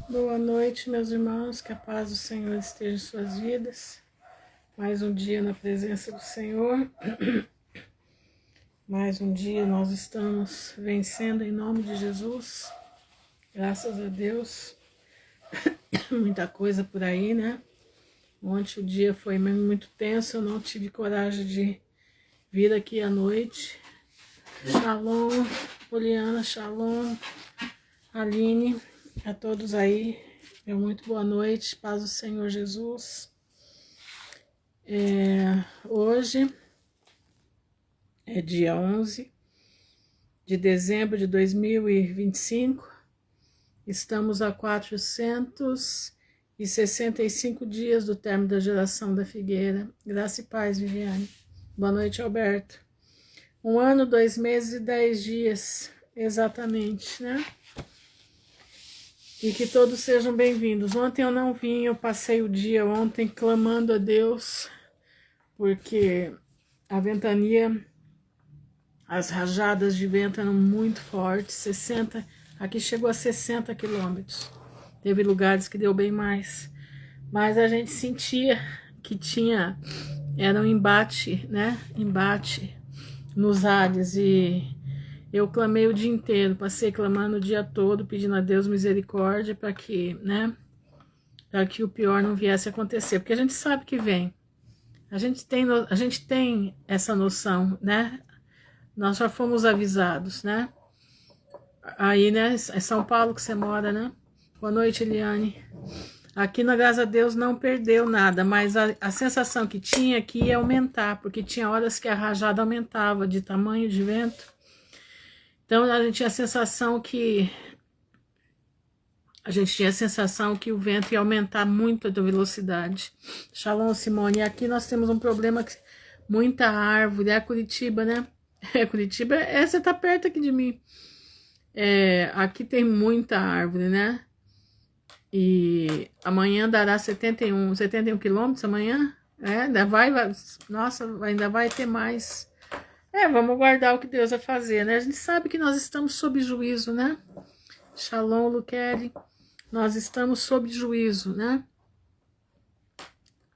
Boa noite, meus irmãos, que a paz do Senhor esteja em suas vidas. Mais um dia na presença do Senhor. Mais um dia nós estamos vencendo em nome de Jesus. Graças a Deus. Muita coisa por aí, né? Ontem o dia foi muito tenso, eu não tive coragem de vir aqui à noite. Shalom, Poliana, shalom, Aline, a todos aí. Muito boa noite, paz do Senhor Jesus. Hoje é dia 11 de dezembro de 2025, estamos a 465 dias do término da geração da figueira. Graça e paz, Viviane. Boa noite, Alberto. 1 ano, 2 meses e 10 dias, exatamente, né? E que todos sejam bem-vindos. Ontem eu não vim, eu passei o dia ontem clamando a Deus, porque a ventania, as rajadas de vento eram muito fortes, 60, aqui chegou a 60 quilômetros. Teve lugares que deu bem mais, mas a gente sentia que era um embate, né? Embate nos ares, e eu clamei o dia inteiro, passei clamando o dia todo, pedindo a Deus misericórdia para que, né? Para que o pior não viesse a acontecer, porque a gente sabe que vem. A gente tem essa noção, né? Nós já fomos avisados, né? Aí, né? É São Paulo que você mora, né? Boa noite, Eliane. Aqui, na graças a Deus, não perdeu nada, mas a sensação que tinha é que ia aumentar, porque tinha horas que a rajada aumentava de tamanho de vento. Então, a gente tinha a sensação que o vento ia aumentar muito a velocidade. Shalom, Simone. E aqui nós temos um problema, muita árvore. É Curitiba, né? Curitiba, você tá perto aqui de mim. Aqui tem muita árvore, né? E amanhã dará 71 quilômetros amanhã. Ainda vai ter mais. Vamos guardar o que Deus vai fazer, né? A gente sabe que nós estamos sob juízo, né? Shalom, Luqueri. Nós estamos sob juízo, né?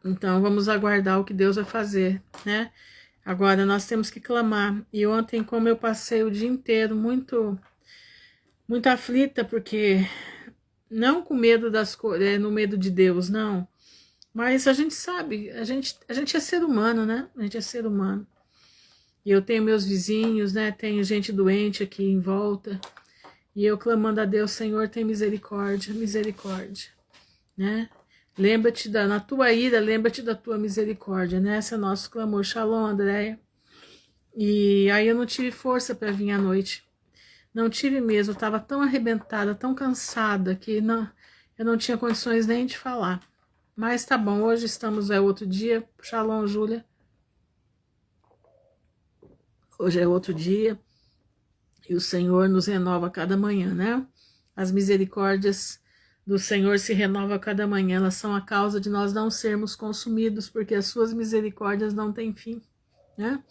Então, vamos aguardar o que Deus vai fazer, né? Agora, nós temos que clamar. E ontem, como eu passei o dia inteiro muito aflita, porque não com medo das coisas, no medo de Deus, não. Mas a gente sabe, a gente é ser humano, né? A gente é ser humano. E eu tenho meus vizinhos, né? Tenho gente doente aqui em volta. E eu clamando a Deus, Senhor, tem misericórdia, misericórdia, né? Lembra-te na tua ira, lembra-te da tua misericórdia, né? Esse é o nosso clamor. Shalom, Andréia. E aí eu não tive força para vir à noite. Não tive mesmo, eu estava tão arrebentada, tão cansada, que eu não tinha condições nem de falar. Mas tá bom, hoje estamos, outro dia. Shalom, Júlia. Hoje é outro dia. E o Senhor nos renova a cada manhã, né? As misericórdias do Senhor se renovam a cada manhã. Elas são a causa de nós não sermos consumidos, porque as suas misericórdias não têm fim, né?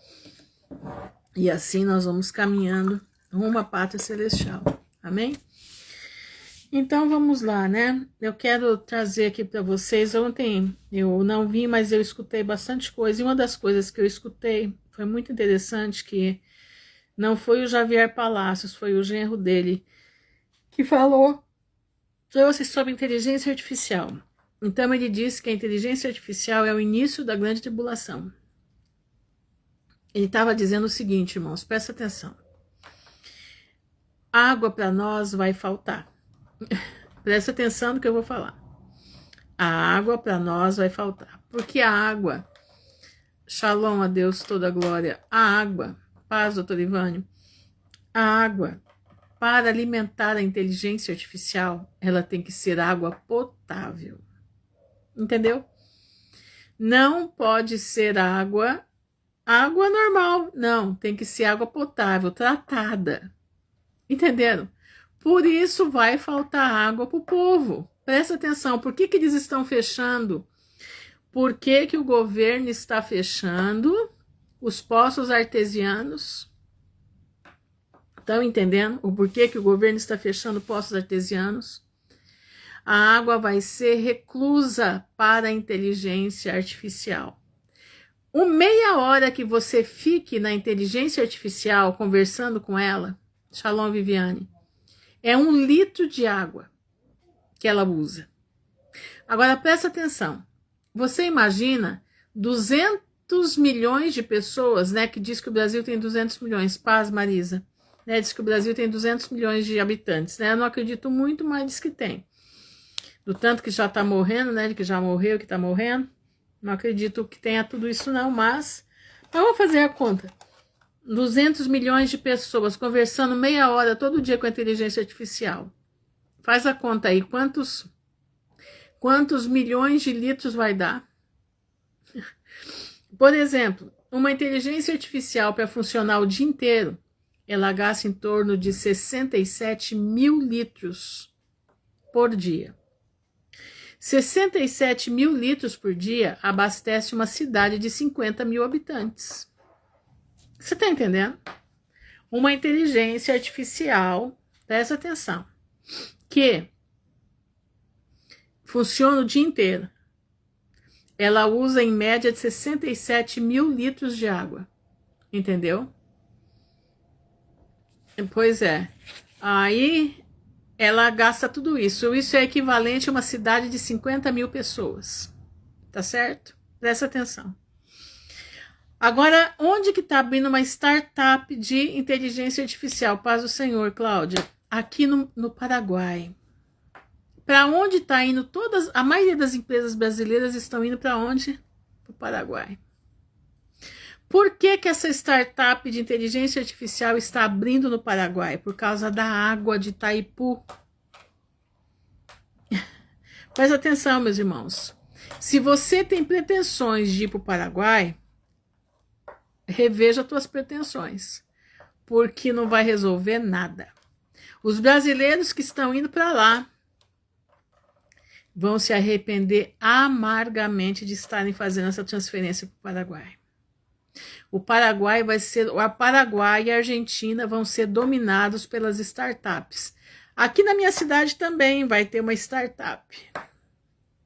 E assim nós vamos caminhando rumo à pátria celestial. Amém? Então vamos lá, né? Eu quero trazer aqui para vocês. Ontem eu não vi, mas eu escutei bastante coisa. E uma das coisas que eu escutei foi muito interessante, que não foi o Javier Palacios, foi o genro dele, que trouxe sobre inteligência artificial. Então ele disse que a inteligência artificial é o início da grande tribulação. Ele estava dizendo o seguinte, irmãos, presta atenção. Água para nós vai faltar. Presta atenção no que eu vou falar. A água para nós vai faltar. Porque a água, shalom a Deus toda a glória, a água, paz, doutor Ivânio, a água, para alimentar a inteligência artificial, ela tem que ser água potável. Entendeu? Não pode ser água normal. Não, tem que ser água potável, tratada. Entenderam? Por isso vai faltar água para o povo. Presta atenção, por que eles estão fechando? Por que o governo está fechando os poços artesianos? Estão entendendo o porquê que o governo está fechando poços artesianos? a água vai ser reclusa para a inteligência artificial. O meia hora que você fique na inteligência artificial conversando com ela, Shalom Viviane, é 1 litro de água que ela usa. Agora presta atenção, você imagina 200 milhões de pessoas, né, que diz que o Brasil tem 200 milhões, paz Marisa, né, diz que o Brasil tem 200 milhões de habitantes, né, eu não acredito muito, mas diz que tem. Do tanto que já tá morrendo, né, que já morreu, que tá morrendo, não acredito que tenha tudo isso não, mas vamos fazer a conta. 200 milhões de pessoas conversando meia hora todo dia com a inteligência artificial. Faz a conta aí, quantos milhões de litros vai dar? Por exemplo, uma inteligência artificial para funcionar o dia inteiro, ela gasta em torno de 67 mil litros por dia. 67 mil litros por dia abastece uma cidade de 50 mil habitantes. Você está entendendo? Uma inteligência artificial, presta atenção, que funciona o dia inteiro. Ela usa em média de 67 mil litros de água. Entendeu? Pois é. Aí ela gasta tudo isso. Isso é equivalente a uma cidade de 50 mil pessoas. Tá certo? Presta atenção. Agora, onde que está abrindo uma startup de inteligência artificial? Paz do Senhor, Cláudia. Aqui no Paraguai. Para onde está indo todas? A maioria das empresas brasileiras estão indo para onde? Para o Paraguai. Por que que essa startup de inteligência artificial está abrindo no Paraguai? Por causa da água de Itaipu. Presta atenção, meus irmãos. Se você tem pretensões de ir para o Paraguai, reveja suas pretensões, porque não vai resolver nada. Os brasileiros que estão indo para lá vão se arrepender amargamente de estarem fazendo essa transferência para o Paraguai. O Paraguai e a Argentina vão ser dominados pelas startups. Aqui na minha cidade também vai ter uma startup.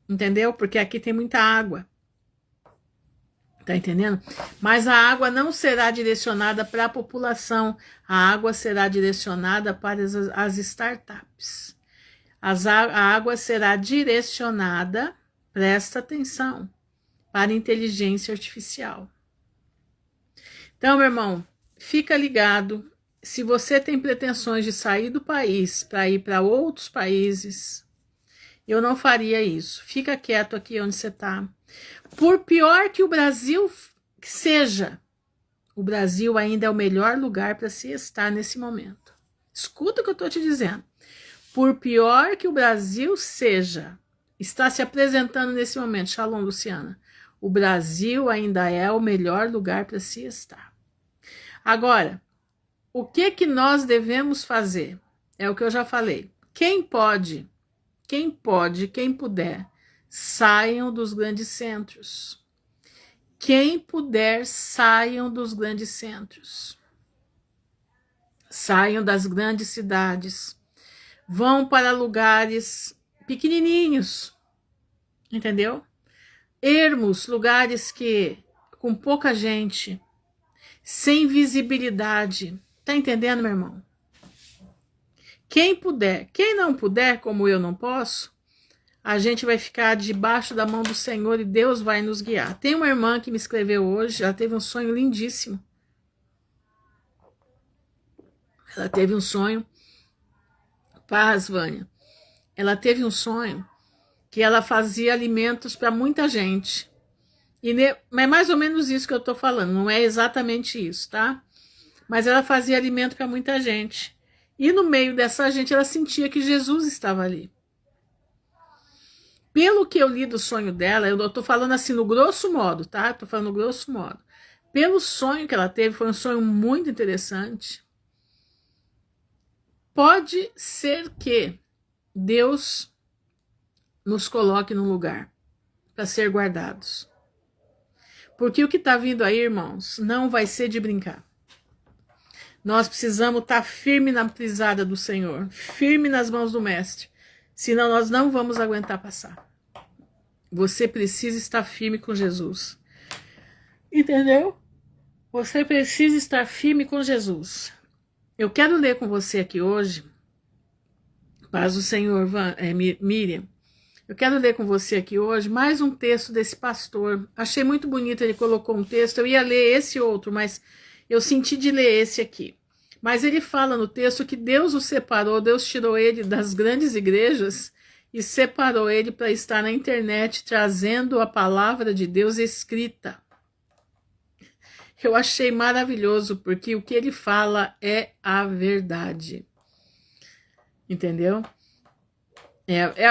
Entendeu? Porque aqui tem muita água. Tá entendendo? Mas a água não será direcionada para a população. A água será direcionada para as startups. A água será direcionada, presta atenção, para a inteligência artificial. Então, meu irmão, fica ligado. Se você tem pretensões de sair do país para ir para outros países, eu não faria isso. Fica quieto aqui onde você está. Por pior que o Brasil seja, o Brasil ainda é o melhor lugar para se estar nesse momento. Escuta o que eu estou te dizendo. Por pior que o Brasil seja, está se apresentando nesse momento, Shalom, Luciana, o Brasil ainda é o melhor lugar para se estar. Agora, o que nós devemos fazer? É o que eu já falei. Quem puder, saiam dos grandes centros. Quem puder, saiam dos grandes centros. Saiam das grandes cidades. Vão para lugares pequenininhos. Entendeu? Ermos, lugares com pouca gente, sem visibilidade. Tá entendendo, meu irmão? Quem puder. Quem não puder, como eu não posso, a gente vai ficar debaixo da mão do Senhor e Deus vai nos guiar. Tem uma irmã que me escreveu hoje, ela teve um sonho lindíssimo. Ela teve um sonho, paz, Vânia. Ela teve um sonho que ela fazia alimentos para muita gente. É mais ou menos isso que eu estou falando, não é exatamente isso, tá? Mas ela fazia alimento para muita gente. E no meio dessa gente, ela sentia que Jesus estava ali. Pelo que eu li do sonho dela, eu estou falando assim no grosso modo, tá? Estou falando no grosso modo. Pelo sonho que ela teve, foi um sonho muito interessante. Pode ser que Deus nos coloque num lugar para ser guardados. Porque o que está vindo aí, irmãos, não vai ser de brincar. Nós precisamos estar firme na pisada do Senhor, firme nas mãos do Mestre. Senão nós não vamos aguentar passar. Você precisa estar firme com Jesus. Entendeu? Você precisa estar firme com Jesus. Eu quero ler com você aqui hoje, paz do Senhor, Miriam. Eu quero ler com você aqui hoje mais um texto desse pastor. Achei muito bonito, ele colocou um texto. Eu ia ler esse outro, mas eu senti de ler esse aqui. Mas ele fala no texto que Deus o separou, Deus tirou ele das grandes igrejas e separou ele para estar na internet trazendo a palavra de Deus escrita. Eu achei maravilhoso, porque o que ele fala é a verdade. Entendeu?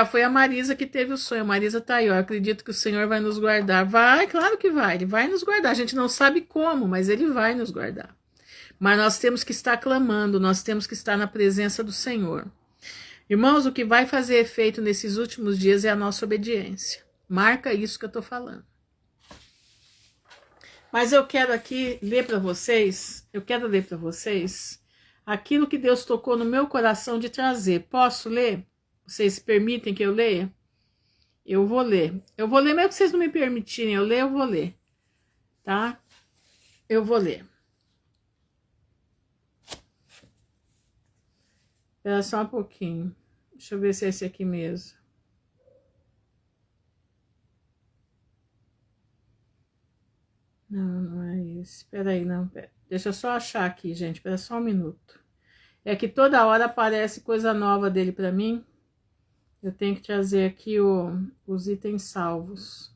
Foi a Marisa que teve o sonho. A Marisa tá aí, ó. Eu acredito que o Senhor vai nos guardar. Vai, claro que vai. Ele vai nos guardar. A gente não sabe como, mas ele vai nos guardar. Mas nós temos que estar clamando, nós temos que estar na presença do Senhor. Irmãos, o que vai fazer efeito nesses últimos dias é a nossa obediência. Marca isso que eu tô falando. Mas eu quero aqui ler para vocês, aquilo que Deus tocou no meu coração de trazer. Posso ler? Vocês permitem que eu leia? Eu vou ler. Eu vou ler, mesmo que vocês não me permitirem eu ler, eu vou ler. Tá? Eu vou ler. Espera só um pouquinho. Deixa eu ver se é esse aqui mesmo. Não, não é esse. Espera aí, não. Pera. Deixa eu só achar aqui, gente. Espera só um minuto. É que toda hora aparece coisa nova dele para mim. Eu tenho que trazer aqui os itens salvos.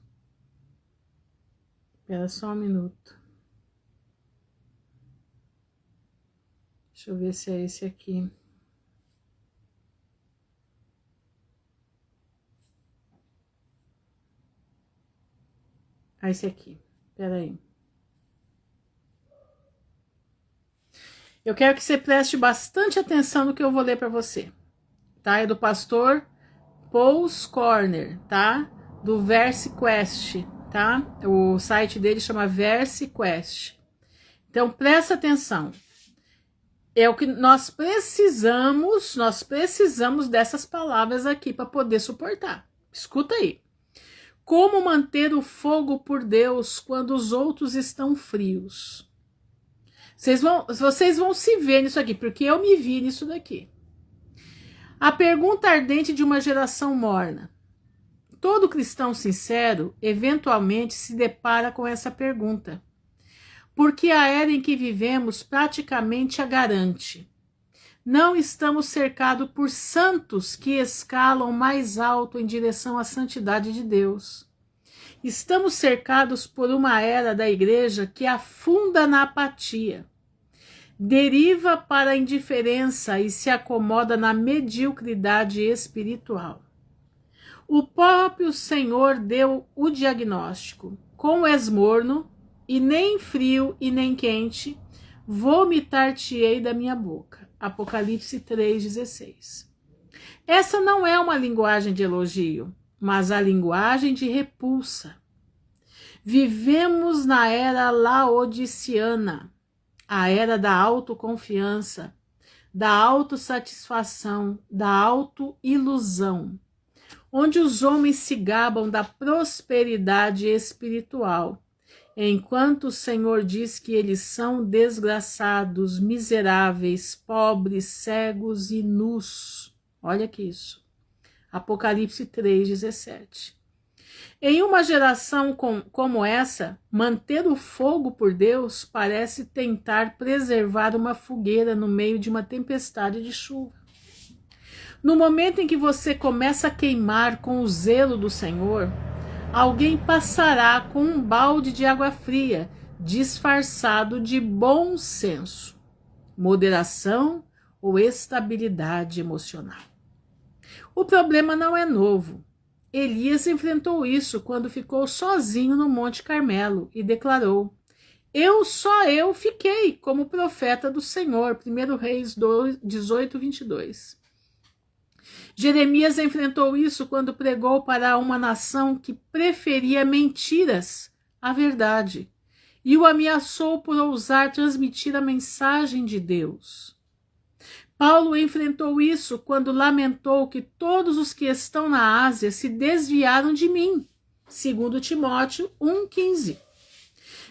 Espera só um minuto. Deixa eu ver se é esse aqui. Ah, esse aqui. Espera aí. Eu quero que você preste bastante atenção no que eu vou ler para você. Tá? É do pastor Paul Corner, tá? Do Verse Quest, tá? O site dele chama Verse Quest. Então, presta atenção. É o que nós precisamos dessas palavras aqui para poder suportar. Escuta aí. Como manter o fogo por Deus quando os outros estão frios? Vocês vão se ver nisso aqui, porque eu me vi nisso daqui. A pergunta ardente de uma geração morna. Todo cristão sincero eventualmente se depara com essa pergunta, porque a era em que vivemos praticamente a garante. Não estamos cercados por santos que escalam mais alto em direção à santidade de Deus. Estamos cercados por uma era da igreja que afunda na apatia, deriva para a indiferença e se acomoda na mediocridade espiritual. O próprio Senhor deu o diagnóstico: com és morno, e nem frio e nem quente, vomitar-te-ei da minha boca. Apocalipse 3,16. Essa não é uma linguagem de elogio, mas a linguagem de repulsa. Vivemos na era laodiciana, a era da autoconfiança, da autossatisfação, da autoilusão, onde os homens se gabam da prosperidade espiritual, enquanto o Senhor diz que eles são desgraçados, miseráveis, pobres, cegos e nus. Olha que isso. Apocalipse 3,17. Em uma geração como essa, manter o fogo por Deus parece tentar preservar uma fogueira no meio de uma tempestade de chuva. No momento em que você começa a queimar com o zelo do Senhor, alguém passará com um balde de água fria, disfarçado de bom senso, moderação ou estabilidade emocional. O problema não é novo. Elias enfrentou isso quando ficou sozinho no Monte Carmelo e declarou: só eu fiquei como profeta do Senhor. 1 Reis 18, 22. Jeremias enfrentou isso quando pregou para uma nação que preferia mentiras à verdade e o ameaçou por ousar transmitir a mensagem de Deus. Paulo enfrentou isso quando lamentou que todos os que estão na Ásia se desviaram de mim, segundo Timóteo 1,15.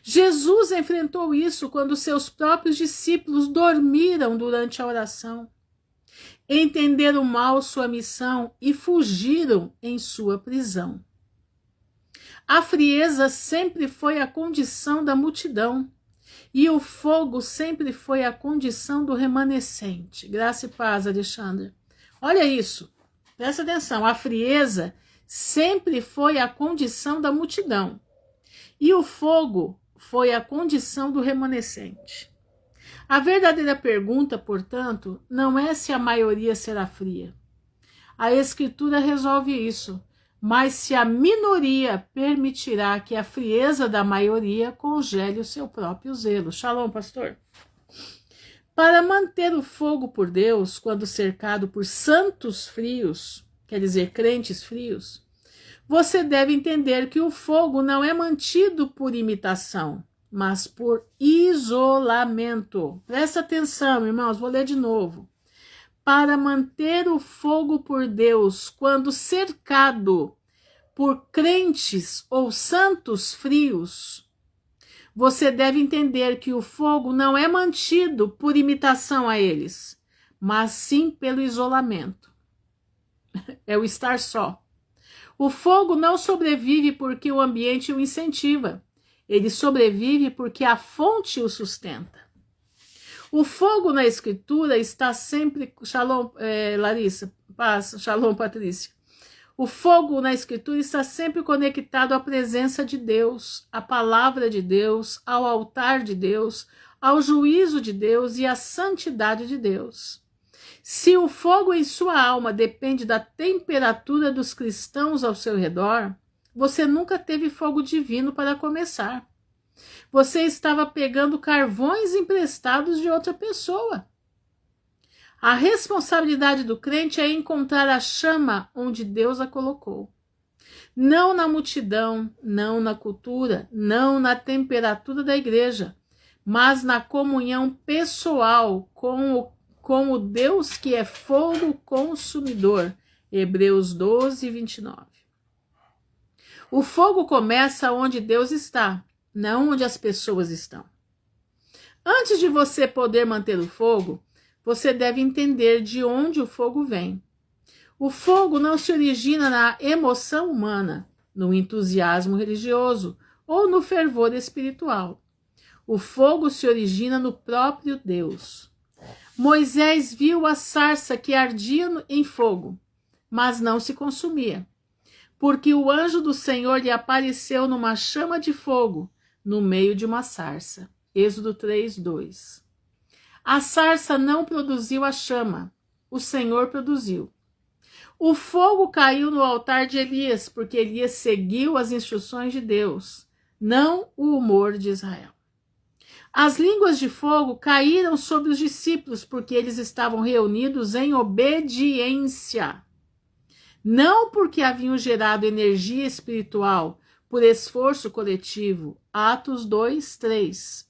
Jesus enfrentou isso quando seus próprios discípulos dormiram durante a oração, entenderam mal sua missão e fugiram em sua prisão. A frieza sempre foi a condição da multidão, e o fogo sempre foi a condição do remanescente. Graça e paz, Alexandre. Olha isso, presta atenção. A frieza sempre foi a condição da multidão, e o fogo foi a condição do remanescente. A verdadeira pergunta, portanto, não é se a maioria será fria. A Escritura resolve isso, mas se a minoria permitirá que a frieza da maioria congele o seu próprio zelo. Shalom, pastor. Para manter o fogo por Deus, quando cercado por santos frios, quer dizer, crentes frios, você deve entender que o fogo não é mantido por imitação, mas por isolamento. Presta atenção, irmãos, vou ler de novo. Para manter o fogo por Deus, quando cercado por crentes ou santos frios, você deve entender que o fogo não é mantido por imitação a eles, mas sim pelo isolamento. É o estar só. O fogo não sobrevive porque o ambiente o incentiva. Ele sobrevive porque a fonte o sustenta. O fogo na Escritura está sempre... Shalom, Larissa. Paz. Shalom, Patrícia. O fogo na Escritura está sempre conectado à presença de Deus, à palavra de Deus, ao altar de Deus, ao juízo de Deus e à santidade de Deus. Se o fogo em sua alma depende da temperatura dos cristãos ao seu redor, você nunca teve fogo divino para começar. Você estava pegando carvões emprestados de outra pessoa. A responsabilidade do crente é encontrar a chama onde Deus a colocou. Não na multidão, não na cultura, não na temperatura da igreja, mas na comunhão pessoal com o Deus que é fogo consumidor. Hebreus 12, 29. O fogo começa onde Deus está, não onde as pessoas estão. Antes de você poder manter o fogo, você deve entender de onde o fogo vem. O fogo não se origina na emoção humana, no entusiasmo religioso ou no fervor espiritual. O fogo se origina no próprio Deus. Moisés viu a sarça que ardia em fogo, mas não se consumia, porque o anjo do Senhor lhe apareceu numa chama de fogo, no meio de uma sarça. Êxodo 3:2. A sarça não produziu a chama, o Senhor produziu. O fogo caiu no altar de Elias, porque Elias seguiu as instruções de Deus, não o humor de Israel. As línguas de fogo caíram sobre os discípulos, porque eles estavam reunidos em obediência. Não porque haviam gerado energia espiritual por esforço coletivo. Atos 2:3.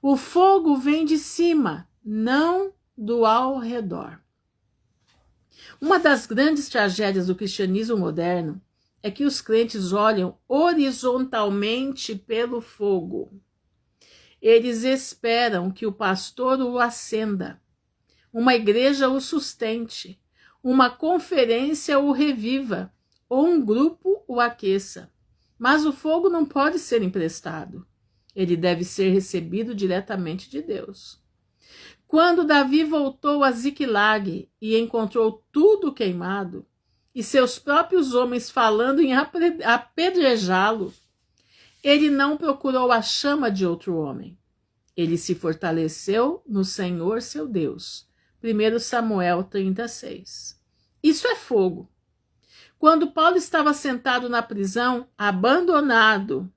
O fogo vem de cima, não do ao redor. Uma das grandes tragédias do cristianismo moderno é que os crentes olham horizontalmente pelo fogo. Eles esperam que o pastor o acenda, uma igreja o sustente, uma conferência o reviva ou um grupo o aqueça. Mas o fogo não pode ser emprestado. Ele deve ser recebido diretamente de Deus. Quando Davi voltou a Ziclag e encontrou tudo queimado, e seus próprios homens falando em apedrejá-lo, ele não procurou a chama de outro homem. Ele se fortaleceu no Senhor seu Deus. 1 Samuel 36. Isso é fogo. Quando Paulo estava sentado na prisão, abandonado,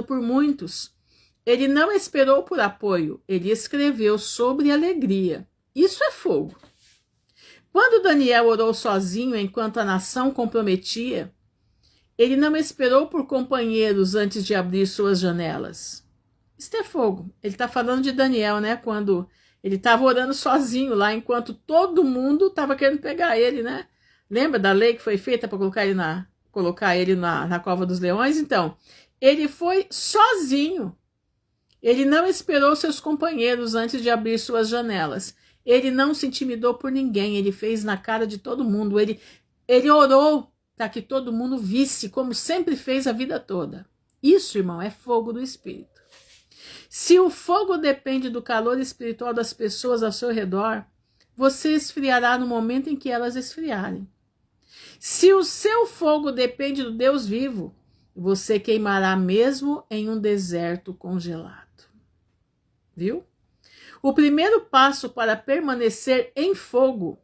por muitos, ele não esperou por apoio, ele escreveu sobre alegria. Isso é fogo. Quando Daniel orou sozinho enquanto a nação comprometia, Ele não esperou por companheiros antes de abrir suas janelas. Isso é fogo. Ele está falando de Daniel, né? Quando ele estava orando sozinho lá, enquanto todo mundo estava querendo pegar ele, né? Lembra da lei que foi feita para colocar ele na cova dos leões? Então, ele foi sozinho. Ele não esperou seus companheiros antes de abrir suas janelas. Ele não se intimidou por ninguém. Ele fez na cara de todo mundo. Ele orou para que todo mundo visse, como sempre fez a vida toda. Isso, irmão, é fogo do Espírito. Se o fogo depende do calor espiritual das pessoas ao seu redor, você esfriará no momento em que elas esfriarem. Se o seu fogo depende do Deus vivo, você queimará mesmo em um deserto congelado. Viu? O primeiro passo para permanecer em fogo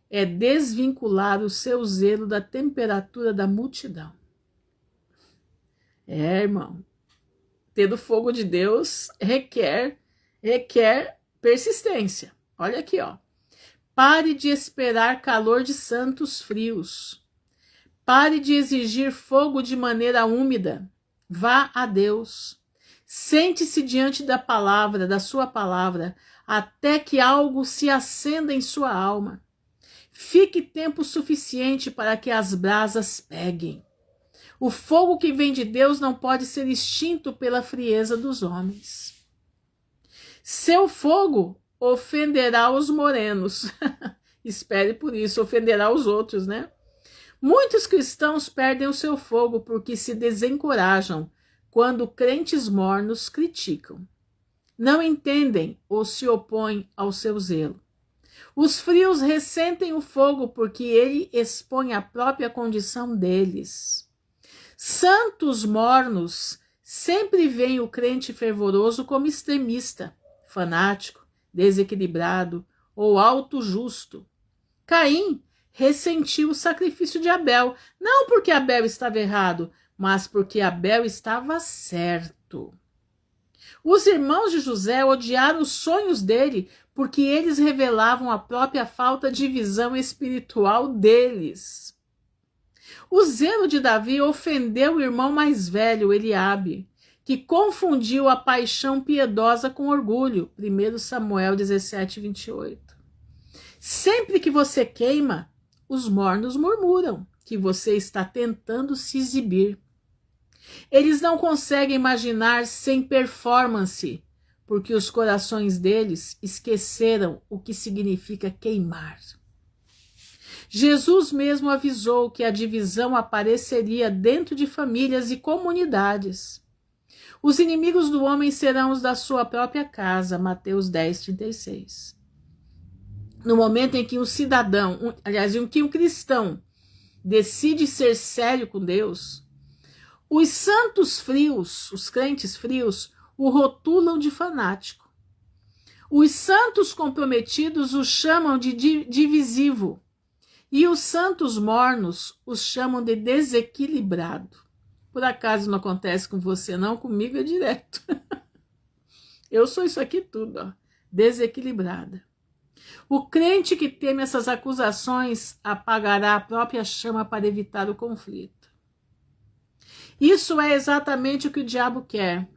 é desvincular o seu zelo da temperatura da multidão. Irmão, ter o fogo de Deus requer persistência. Olha aqui, ó. Pare de esperar calor de santos frios. Pare de exigir fogo de maneira úmida. Vá a Deus. Sente-se diante da sua palavra, até que algo se acenda em sua alma. Fique tempo suficiente para que as brasas peguem. O fogo que vem de Deus não pode ser extinto pela frieza dos homens. Seu fogo ofenderá os morenos. Espere por isso, ofenderá os outros, né? Muitos cristãos perdem o seu fogo porque se desencorajam quando crentes mornos criticam. Não entendem ou se opõem ao seu zelo. Os frios ressentem o fogo porque ele expõe a própria condição deles. Santos mornos sempre veem o crente fervoroso como extremista, fanático, desequilibrado ou autojusto. Caim ressentiu o sacrifício de Abel, não porque Abel estava errado, mas porque Abel estava certo. Os irmãos de José odiaram os sonhos dele porque eles revelavam a própria falta de visão espiritual deles. O zelo de Davi ofendeu o irmão mais velho, Eliabe, que confundiu a paixão piedosa com orgulho. 1 Samuel 17, 28. Sempre que você queima, os mornos murmuram que você está tentando se exibir. Eles não conseguem imaginar sem performance, porque os corações deles esqueceram o que significa queimar. Jesus mesmo avisou que a divisão apareceria dentro de famílias e comunidades. Os inimigos do homem serão os da sua própria casa, Mateus 10, 36. No momento em que um cidadão, em que um cristão decide ser sério com Deus, os santos frios, os crentes frios, o rotulam de fanático. Os santos comprometidos o chamam de divisivo. E os santos mornos os chamam de desequilibrado. Por acaso não acontece com você, não? Comigo é direto. Eu sou isso aqui tudo, ó, desequilibrada. O crente que teme essas acusações apagará a própria chama para evitar o conflito. Isso é exatamente o que o diabo quer.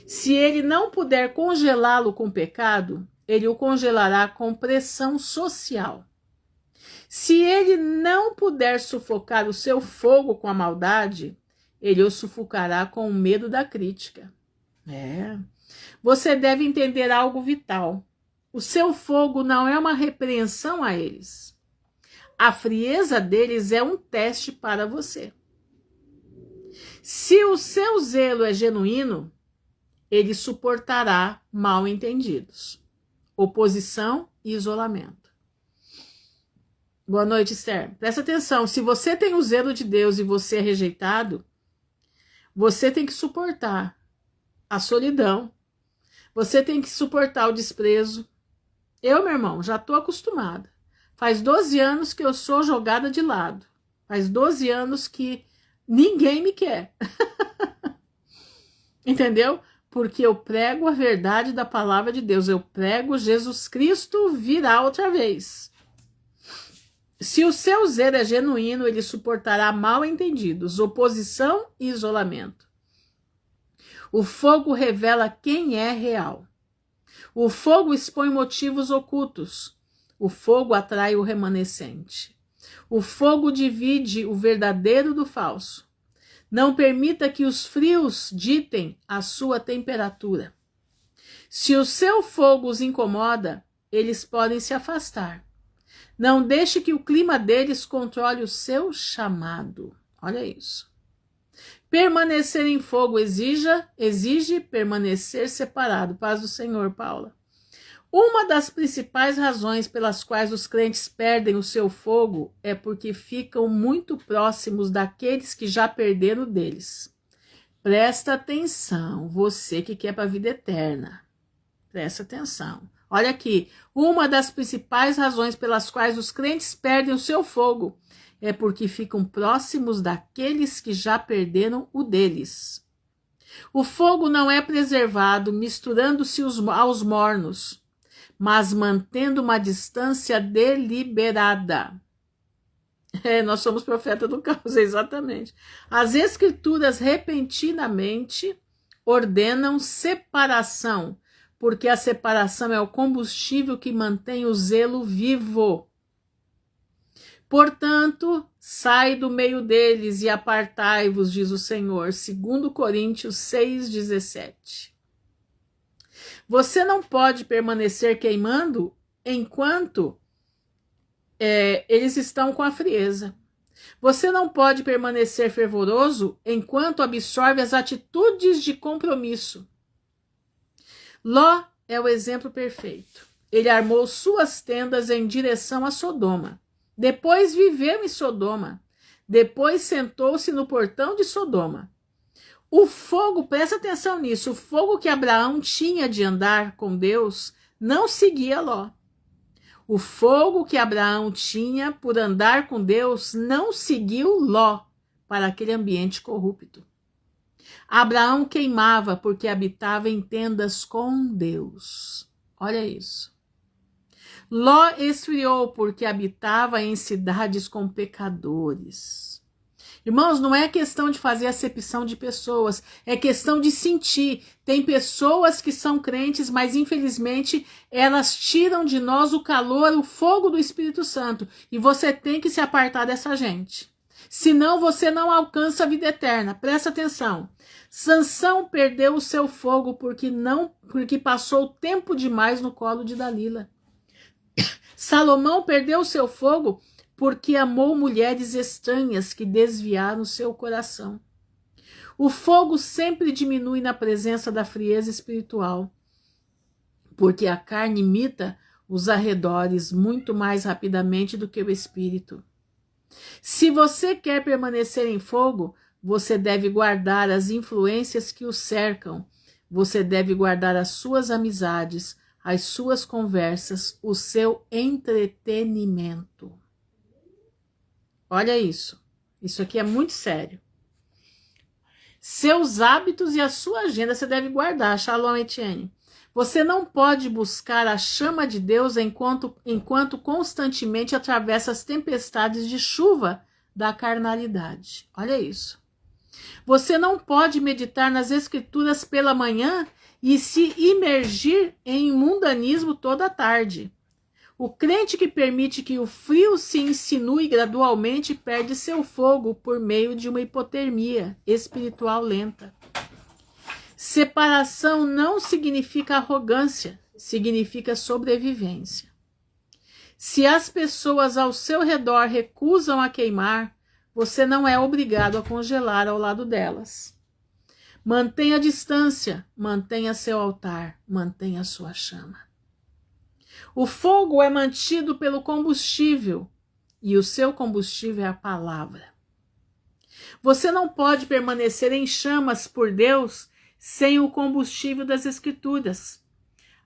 Se ele não puder congelá-lo com pecado, ele o congelará com pressão social. Se ele não puder sufocar o seu fogo com a maldade, ele o sufocará com o medo da crítica. Você deve entender algo vital. O seu fogo não é uma repreensão a eles. A frieza deles é um teste para você. Se o seu zelo é genuíno, ele suportará mal-entendidos, oposição e isolamento. Boa noite, Esther. Presta atenção, se você tem o zelo de Deus e você é rejeitado, você tem que suportar a solidão, você tem que suportar o desprezo. Eu, meu irmão, já estou acostumada. Faz 12 anos que eu sou jogada de lado. Faz 12 anos que ninguém me quer. Entendeu? Porque eu prego a verdade da palavra de Deus. Eu prego Jesus Cristo virá outra vez. Se o seu zelo é genuíno, ele suportará mal-entendidos, oposição e isolamento. O fogo revela quem é real. O fogo expõe motivos ocultos. O fogo atrai o remanescente. O fogo divide o verdadeiro do falso. Não permita que os frios ditem a sua temperatura. Se o seu fogo os incomoda, eles podem se afastar. Não deixe que o clima deles controle o seu chamado. Olha isso. Permanecer em fogo exige permanecer separado. Paz do Senhor, Paula. Uma das principais razões pelas quais os crentes perdem o seu fogo é porque ficam muito próximos daqueles que já perderam deles. Presta atenção, você que quer para a vida eterna. Presta atenção. Olha aqui, uma das principais razões pelas quais os crentes perdem o seu fogo é porque ficam próximos daqueles que já perderam o deles. O fogo não é preservado misturando-se aos mornos, mas mantendo uma distância deliberada. Nós somos profeta do caos, exatamente. As escrituras repentinamente ordenam separação, porque a separação é o combustível que mantém o zelo vivo. Portanto, sai do meio deles e apartai-vos, diz o Senhor, 2 Coríntios 6,17. Você não pode permanecer queimando enquanto eles estão com a frieza. Você não pode permanecer fervoroso enquanto absorve as atitudes de compromisso. Ló é o exemplo perfeito. Ele armou suas tendas em direção a Sodoma. Depois viveu em Sodoma. Depois sentou-se no portão de Sodoma. O fogo, presta atenção nisso, o fogo que Abraão tinha de andar com Deus não seguia Ló. O fogo que Abraão tinha por andar com Deus não seguiu Ló para aquele ambiente corrupto. Abraão queimava porque habitava em tendas com Deus. Olha isso. Ló esfriou porque habitava em cidades com pecadores. Irmãos, não é questão de fazer acepção de pessoas, é questão de sentir. Tem pessoas que são crentes, mas infelizmente elas tiram de nós o calor, o fogo do Espírito Santo. E você tem que se apartar dessa gente. Senão você não alcança a vida eterna. Presta atenção. Sansão perdeu o seu fogo porque passou tempo demais no colo de Dalila. Salomão perdeu o seu fogo porque amou mulheres estranhas que desviaram seu coração. O fogo sempre diminui na presença da frieza espiritual, porque a carne imita os arredores muito mais rapidamente do que o espírito. Se você quer permanecer em fogo, você deve guardar as influências que o cercam, você deve guardar as suas amizades, as suas conversas, o seu entretenimento. Olha isso. Isso aqui é muito sério. Seus hábitos e a sua agenda você deve guardar. Shalom, Etienne. Você não pode buscar a chama de Deus enquanto constantemente atravessa as tempestades de chuva da carnalidade. Olha isso. Você não pode meditar nas escrituras pela manhã e se imergir em mundanismo toda a tarde. O crente que permite que o frio se insinue gradualmente perde seu fogo por meio de uma hipotermia espiritual lenta. Separação não significa arrogância, significa sobrevivência. Se as pessoas ao seu redor recusam a queimar, você não é obrigado a congelar ao lado delas. Mantenha a distância, mantenha seu altar, mantenha sua chama. O fogo é mantido pelo combustível, e o seu combustível é a palavra. Você não pode permanecer em chamas por Deus sem o combustível das Escrituras.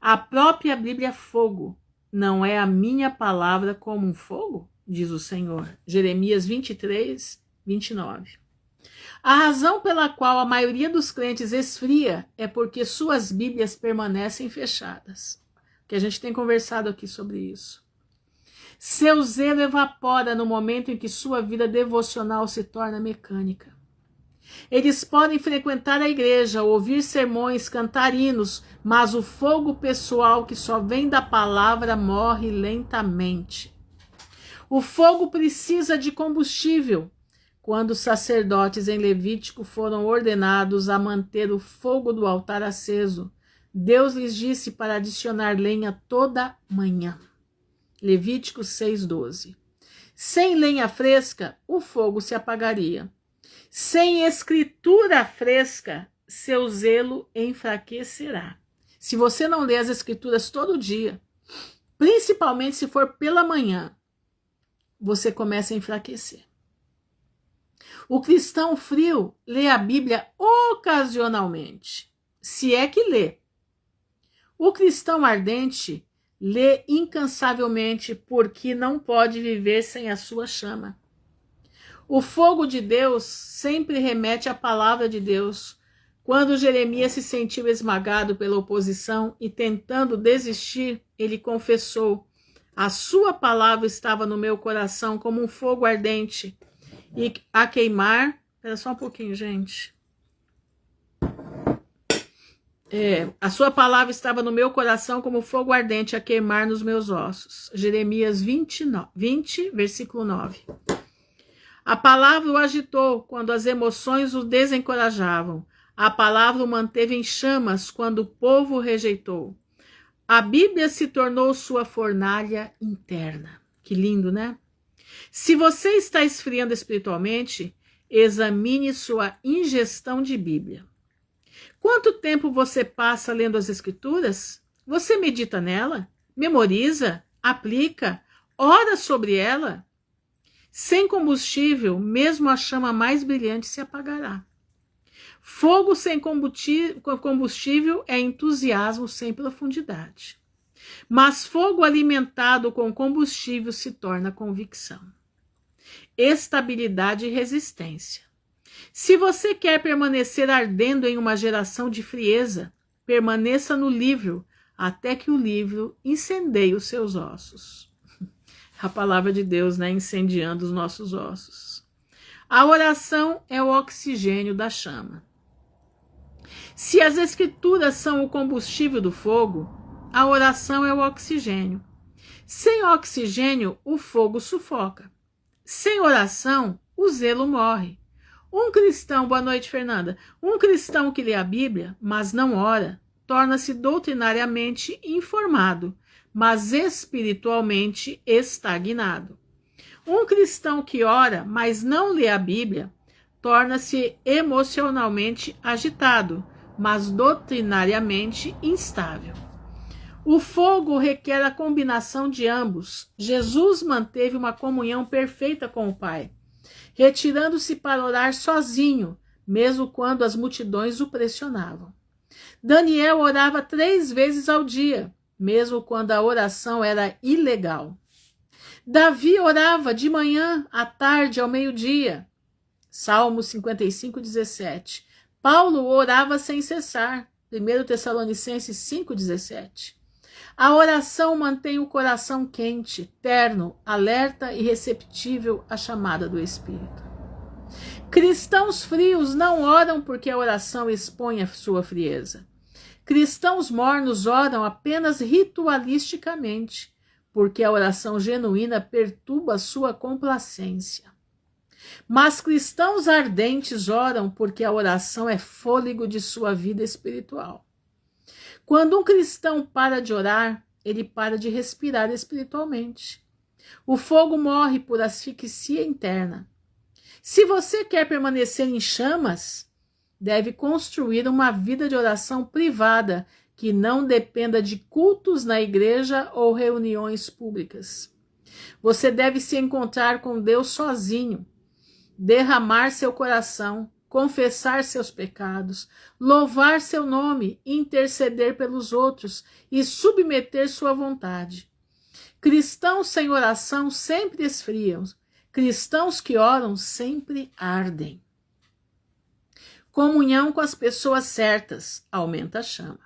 A própria Bíblia é fogo. Não é a minha palavra como um fogo? Diz o Senhor. Jeremias 23, 29. A razão pela qual a maioria dos crentes esfria é porque suas Bíblias permanecem fechadas. Que a gente tem conversado aqui sobre isso. Seu zelo evapora no momento em que sua vida devocional se torna mecânica. Eles podem frequentar a igreja, ouvir sermões, cantar hinos, mas o fogo pessoal que só vem da palavra morre lentamente. O fogo precisa de combustível. Quando os sacerdotes em Levítico foram ordenados a manter o fogo do altar aceso, Deus lhes disse para adicionar lenha toda manhã. Levítico 6:12. Sem lenha fresca, o fogo se apagaria. Sem escritura fresca, seu zelo enfraquecerá. Se você não lê as escrituras todo dia, principalmente se for pela manhã, você começa a enfraquecer. O cristão frio lê a Bíblia ocasionalmente, se é que lê. O cristão ardente lê incansavelmente porque não pode viver sem a sua chama. O fogo de Deus sempre remete à palavra de Deus. Quando Jeremias se sentiu esmagado pela oposição e tentando desistir, ele confessou: a sua palavra estava no meu coração como um fogo ardente e a queimar. Espera só um pouquinho, gente. A sua palavra estava no meu coração como fogo ardente a queimar nos meus ossos. Jeremias 20, versículo 9. A palavra o agitou quando as emoções o desencorajavam. A palavra o manteve em chamas quando o povo o rejeitou. A Bíblia se tornou sua fornalha interna. Que lindo, né? Se você está esfriando espiritualmente, examine sua ingestão de Bíblia. Quanto tempo você passa lendo as Escrituras? Você medita nela? Memoriza? Aplica? Ora sobre ela? Sem combustível, mesmo a chama mais brilhante se apagará. Fogo sem combustível é entusiasmo sem profundidade. Mas fogo alimentado com combustível se torna convicção. Estabilidade e resistência. Se você quer permanecer ardendo em uma geração de frieza, permaneça no livro até que o livro incendeie os seus ossos. A palavra de Deus, né, incendiando os nossos ossos. A oração é o oxigênio da chama. Se as escrituras são o combustível do fogo, a oração é o oxigênio. Sem oxigênio, o fogo sufoca. Sem oração, o zelo morre. Um cristão, boa noite, Fernanda. Um cristão que lê a Bíblia, mas não ora, torna-se doutrinariamente informado, mas espiritualmente estagnado. Um cristão que ora, mas não lê a Bíblia, torna-se emocionalmente agitado, mas doutrinariamente instável. O fogo requer a combinação de ambos. Jesus manteve uma comunhão perfeita com o Pai, retirando-se para orar sozinho, mesmo quando as multidões o pressionavam. Daniel orava 3 vezes ao dia, mesmo quando a oração era ilegal. Davi orava de manhã, à tarde, ao meio-dia. Salmo 55:17. Paulo orava sem cessar. 1 Tessalonicenses 5:17. A oração mantém o coração quente, terno, alerta e receptível à chamada do Espírito. Cristãos frios não oram porque a oração expõe a sua frieza. Cristãos mornos oram apenas ritualisticamente, porque a oração genuína perturba a sua complacência. Mas cristãos ardentes oram porque a oração é fôlego de sua vida espiritual. Quando um cristão para de orar, ele para de respirar espiritualmente. O fogo morre por asfixia interna. Se você quer permanecer em chamas, deve construir uma vida de oração privada que não dependa de cultos na igreja ou reuniões públicas. Você deve se encontrar com Deus sozinho, derramar seu coração, confessar seus pecados, louvar seu nome, interceder pelos outros e submeter sua vontade. Cristãos sem oração sempre esfriam. Cristãos que oram sempre ardem. Comunhão com as pessoas certas aumenta a chama.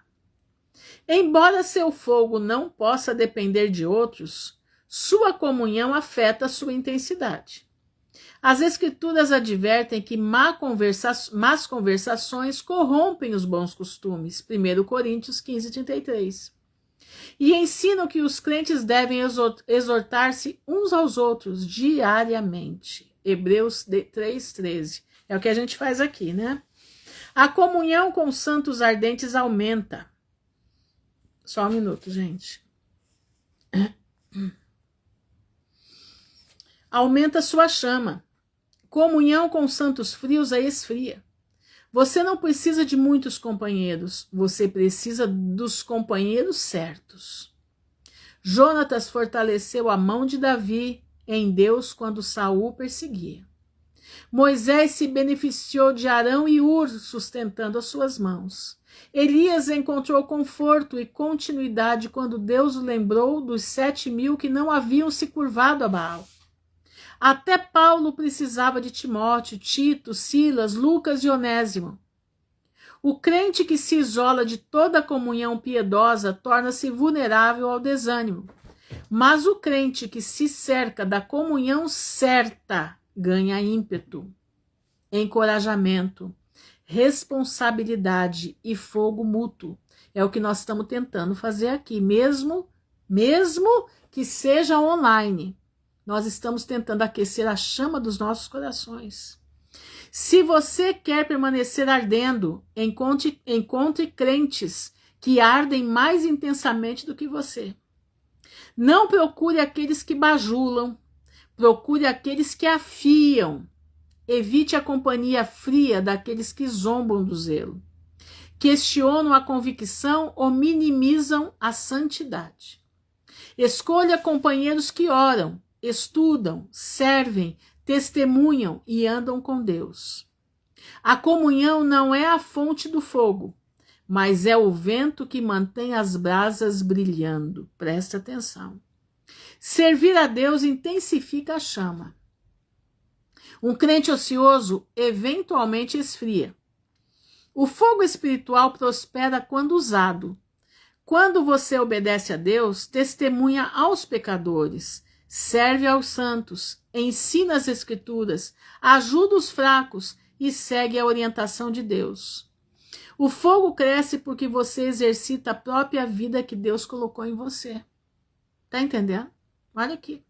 Embora seu fogo não possa depender de outros, sua comunhão afeta sua intensidade. As Escrituras advertem que más conversações corrompem os bons costumes, 1 Coríntios 15:33. E ensinam que os crentes devem exortar-se uns aos outros diariamente, Hebreus 3:13. É o que a gente faz aqui, né? A comunhão com os santos ardentes aumenta. Só um minuto, gente. Aumenta sua chama. Comunhão com os santos frios a esfria. Você não precisa de muitos companheiros, você precisa dos companheiros certos. Jonatas fortaleceu a mão de Davi em Deus quando Saul o perseguia. Moisés se beneficiou de Arão e Ur sustentando as suas mãos. Elias encontrou conforto e continuidade quando Deus o lembrou dos 7.000 que não haviam se curvado a Baal. Até Paulo precisava de Timóteo, Tito, Silas, Lucas e Onésimo. O crente que se isola de toda a comunhão piedosa torna-se vulnerável ao desânimo. Mas o crente que se cerca da comunhão certa ganha ímpeto, encorajamento, responsabilidade e fogo mútuo. É o que nós estamos tentando fazer aqui, mesmo que seja online. Nós estamos tentando aquecer a chama dos nossos corações. Se você quer permanecer ardendo, encontre crentes que ardem mais intensamente do que você. Não procure aqueles que bajulam, procure aqueles que afiam. Evite a companhia fria daqueles que zombam do zelo, questionam a convicção ou minimizam a santidade. Escolha companheiros que oram, estudam, servem, testemunham e andam com Deus. A comunhão não é a fonte do fogo, mas é o vento que mantém as brasas brilhando. Presta atenção. Servir a Deus intensifica a chama. Um crente ocioso eventualmente esfria. O fogo espiritual prospera quando usado. Quando você obedece a Deus, testemunha aos pecadores, serve aos santos, ensina as Escrituras, ajuda os fracos e segue a orientação de Deus. O fogo cresce porque você exercita a própria vida que Deus colocou em você. Tá entendendo? Olha aqui.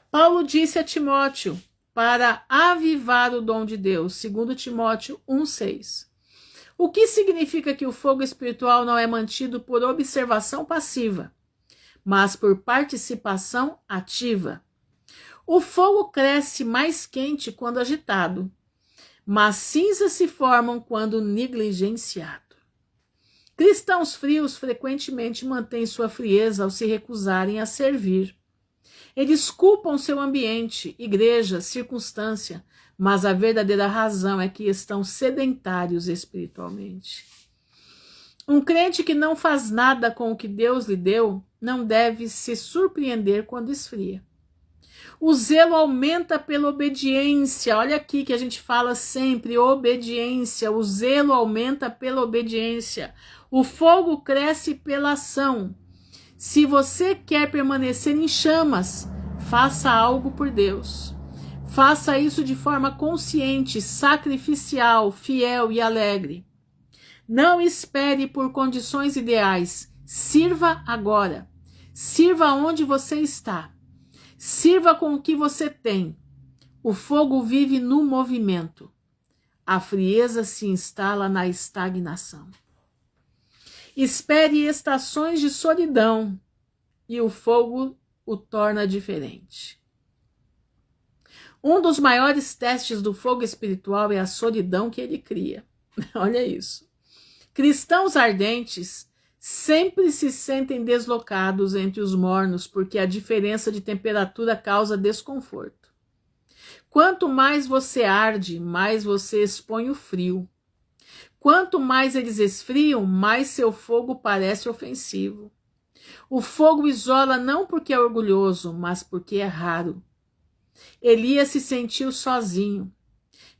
Paulo disse a Timóteo para avivar o dom de Deus, 2 Timóteo 1,6. O que significa que o fogo espiritual não é mantido por observação passiva, mas por participação ativa. O fogo cresce mais quente quando agitado, mas cinzas se formam quando negligenciado. Cristãos frios frequentemente mantêm sua frieza ao se recusarem a servir. Eles culpam seu ambiente, igreja, circunstância, mas a verdadeira razão é que estão sedentários espiritualmente. Um crente que não faz nada com o que Deus lhe deu não deve se surpreender quando esfria. O zelo aumenta pela obediência. Olha aqui que a gente fala sempre, obediência. O zelo aumenta pela obediência. O fogo cresce pela ação. Se você quer permanecer em chamas, faça algo por Deus. Faça isso de forma consciente, sacrificial, fiel e alegre. Não espere por condições ideais. Sirva agora. Sirva onde você está. Sirva com o que você tem. O fogo vive no movimento. A frieza se instala na estagnação. Espere estações de solidão e o fogo o torna diferente. Um dos maiores testes do fogo espiritual é a solidão que ele cria. Olha isso. Cristãos ardentes sempre se sentem deslocados entre os mornos porque a diferença de temperatura causa desconforto. Quanto mais você arde, mais você expõe o frio. Quanto mais eles esfriam, mais seu fogo parece ofensivo. O fogo isola não porque é orgulhoso, mas porque é raro. Elias se sentiu sozinho.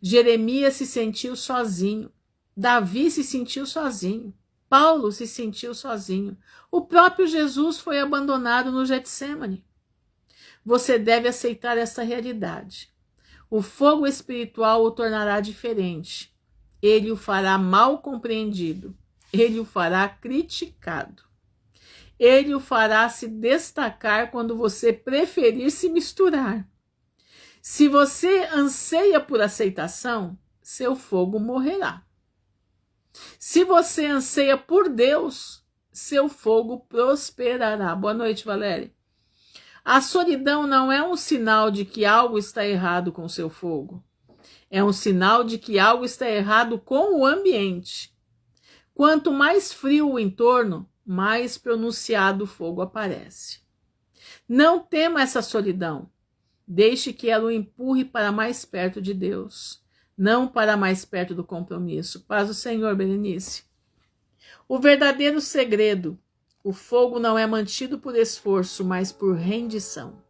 Jeremias se sentiu sozinho. Davi se sentiu sozinho. Paulo se sentiu sozinho. O próprio Jesus foi abandonado no Getsêmani. Você deve aceitar essa realidade. O fogo espiritual o tornará diferente. Ele o fará mal compreendido. Ele o fará criticado. Ele o fará se destacar quando você preferir se misturar. Se você anseia por aceitação, seu fogo morrerá. Se você anseia por Deus, seu fogo prosperará. Boa noite, Valéria. A solidão não é um sinal de que algo está errado com seu fogo. É um sinal de que algo está errado com o ambiente. Quanto mais frio o entorno, mais pronunciado o fogo aparece. Não tema essa solidão. Deixe que ela o empurre para mais perto de Deus, não para mais perto do compromisso. Paz do Senhor, Berenice. O verdadeiro segredo: o fogo não é mantido por esforço, mas por rendição.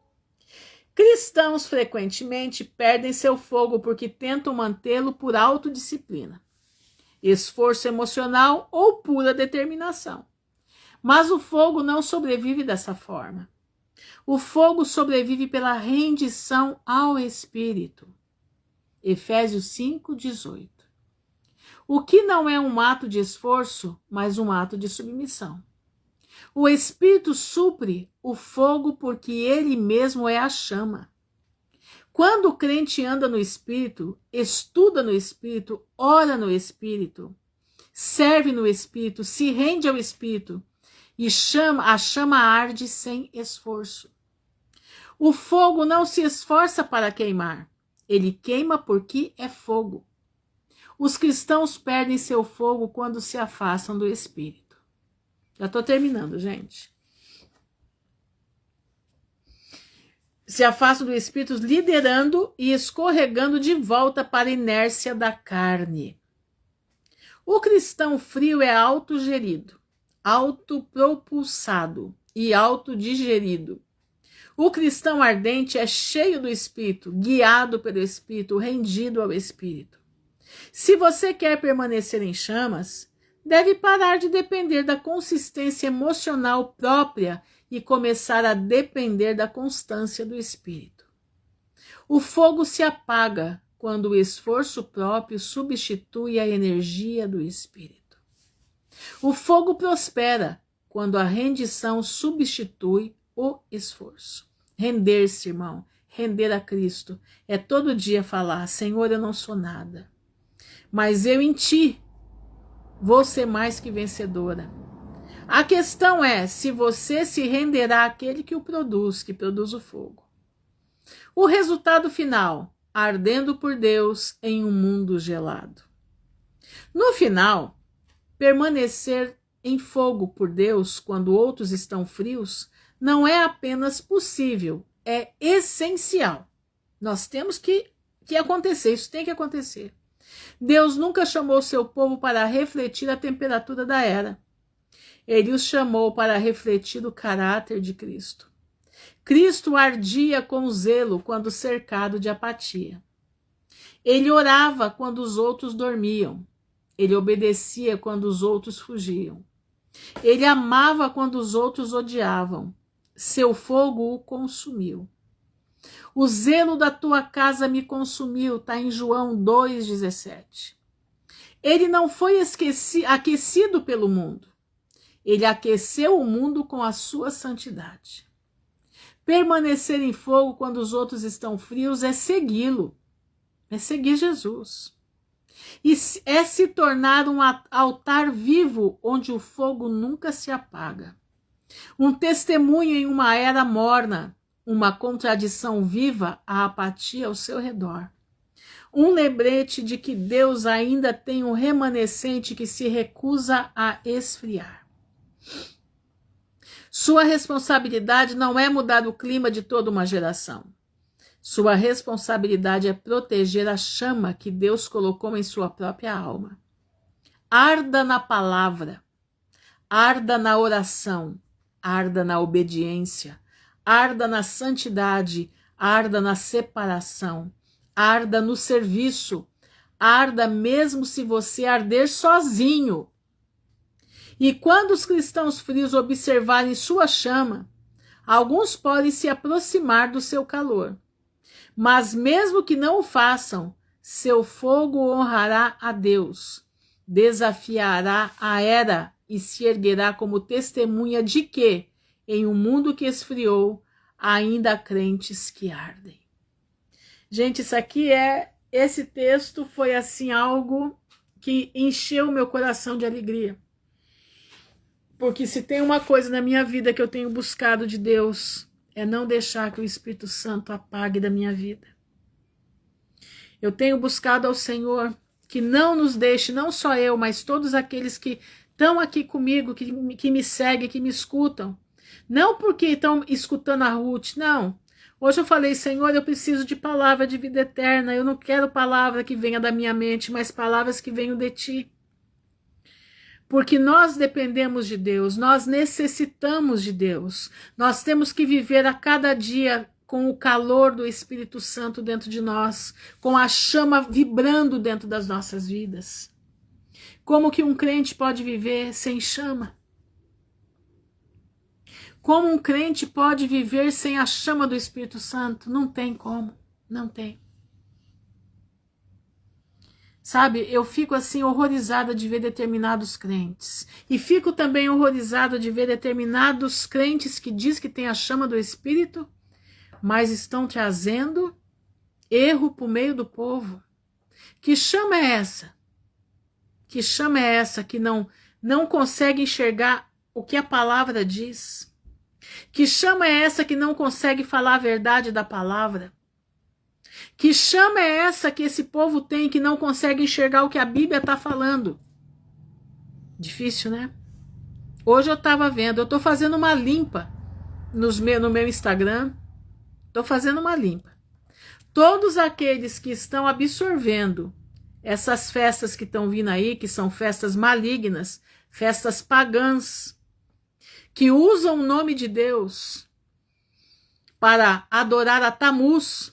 Cristãos frequentemente perdem seu fogo porque tentam mantê-lo por autodisciplina, esforço emocional ou pura determinação. Mas o fogo não sobrevive dessa forma. O fogo sobrevive pela rendição ao Espírito. Efésios 5:18. O que não é um ato de esforço, mas um ato de submissão. O Espírito supre o fogo porque ele mesmo é a chama. Quando o crente anda no Espírito, estuda no Espírito, ora no Espírito, serve no Espírito, se rende ao Espírito, e a chama arde sem esforço. O fogo não se esforça para queimar. Ele queima porque é fogo. Os cristãos perdem seu fogo quando se afastam do Espírito. Já estou terminando, gente. Se afastam do Espírito, liderando e escorregando de volta para a inércia da carne. O cristão frio é autogerido, autopropulsado e autodigerido. O cristão ardente é cheio do Espírito, guiado pelo Espírito, rendido ao Espírito. Se você quer permanecer em chamas, deve parar de depender da consistência emocional própria e começar a depender da constância do Espírito. O fogo se apaga quando o esforço próprio substitui a energia do Espírito. O fogo prospera quando a rendição substitui o esforço. Render-se, irmão, render a Cristo, é todo dia falar: Senhor, eu não sou nada, mas eu em ti vou ser mais que vencedora. A questão é se você se renderá àquele que produz o fogo. O resultado final: ardendo por Deus em um mundo gelado. No final, permanecer em fogo por Deus quando outros estão frios não é apenas possível, é essencial. Nós temos que acontecer, isso tem que acontecer. Deus nunca chamou seu povo para refletir a temperatura da era. Ele os chamou para refletir o caráter de Cristo. Cristo ardia com zelo quando cercado de apatia. Ele orava quando os outros dormiam. Ele obedecia quando os outros fugiam. Ele amava quando os outros odiavam. Seu fogo o consumiu. O zelo da tua casa me consumiu, está em João 2,17. Ele não foi aquecido pelo mundo. Ele aqueceu o mundo com a sua santidade. Permanecer em fogo quando os outros estão frios é segui-lo. É seguir Jesus. E é se tornar um altar vivo onde o fogo nunca se apaga. Um testemunho em uma era morna, uma contradição viva à apatia ao seu redor. Um lembrete de que Deus ainda tem um remanescente que se recusa a esfriar. Sua responsabilidade não é mudar o clima de toda uma geração. Sua responsabilidade é proteger a chama que Deus colocou em sua própria alma. Arda na palavra, arda na oração, arda na obediência, arda na santidade, arda na separação, arda no serviço, arda mesmo se você arder sozinho. E quando os cristãos frios observarem sua chama, Alguns podem se aproximar do seu calor, mas mesmo que não o façam, seu fogo honrará a Deus, desafiará a era e se erguerá como testemunha de que, em um mundo que esfriou, ainda há crentes que ardem. Gente, esse texto foi assim algo que encheu o meu coração de alegria. Porque se tem uma coisa na minha vida que eu tenho buscado de Deus, é não deixar que o Espírito Santo apague da minha vida. Eu tenho buscado ao Senhor que não nos deixe, não só eu, mas todos aqueles que estão aqui comigo, que me seguem, que me escutam. Não porque estão escutando a Ruth, não. Hoje eu falei, Senhor, eu preciso de palavra de vida eterna. Eu não quero palavra que venha da minha mente, mas palavras que venham de Ti. Porque nós dependemos de Deus, nós necessitamos de Deus. Nós temos que viver a cada dia com o calor do Espírito Santo dentro de nós, com a chama vibrando dentro das nossas vidas. Como que um crente pode viver sem chama? Como um crente pode viver sem a chama do Espírito Santo? Não tem como, não tem. Sabe, eu fico assim horrorizada de ver determinados crentes. E fico também horrorizada de ver determinados crentes que diz que tem a chama do Espírito, mas estão trazendo erro para o meio do povo. Que chama é essa? Que chama é essa que não consegue enxergar o que a palavra diz? Que chama é essa que não consegue falar a verdade da palavra? Que chama é essa que esse povo tem que não consegue enxergar o que a Bíblia está falando? Difícil, né? Hoje eu estava vendo, eu estou fazendo uma limpa no meu Instagram. Estou fazendo uma limpa. Todos aqueles que estão absorvendo essas festas que estão vindo aí, que são festas malignas, festas pagãs, que usam o nome de Deus para adorar a Tamuz,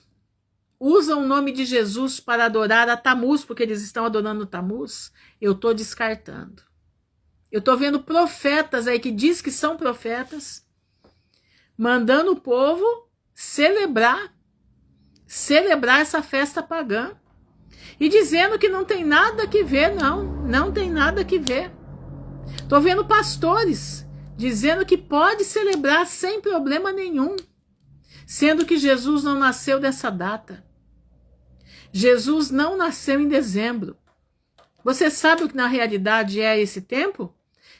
usam o nome de Jesus para adorar a Tamuz, porque eles estão adorando Tamuz, eu estou descartando. Eu estou vendo profetas aí que diz que são profetas, mandando o povo celebrar essa festa pagã e dizendo que não tem nada que ver, não tem nada que ver. Estou vendo pastores dizendo que pode celebrar sem problema nenhum, sendo que Jesus não nasceu dessa data. Jesus não nasceu em dezembro. Você sabe o que na realidade é esse tempo?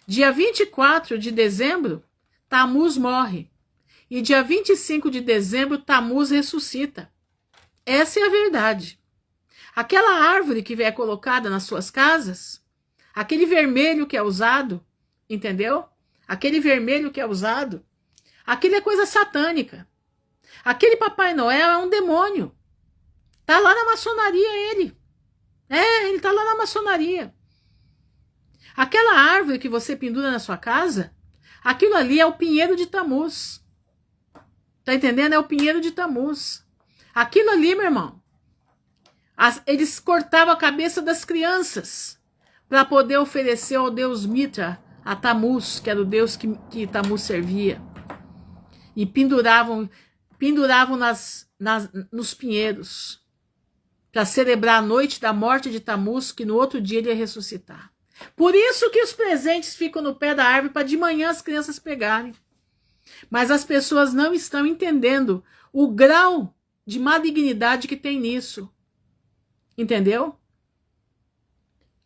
Dia 24 de dezembro, Tamuz morre. E dia 25 de dezembro, Tamuz ressuscita. Essa é a verdade. Aquela árvore que é colocada nas suas casas, aquele vermelho que é usado, entendeu? Aquele vermelho que é usado, aquele é coisa satânica. Aquele Papai Noel é um demônio. Tá lá na maçonaria ele. Ele tá lá na maçonaria. Aquela árvore que você pendura na sua casa, aquilo ali é o pinheiro de Tamuz. Tá entendendo? É o pinheiro de Tamuz. Aquilo ali, meu irmão, eles cortavam a cabeça das crianças para poder oferecer ao deus Mitra, a Tamuz, que era o deus que Tamuz servia. E penduravam nos pinheiros para celebrar a noite da morte de Tamuz, que no outro dia ele ia ressuscitar. Por isso que os presentes ficam no pé da árvore para de manhã as crianças pegarem. Mas as pessoas não estão entendendo o grau de malignidade que tem nisso. Entendeu?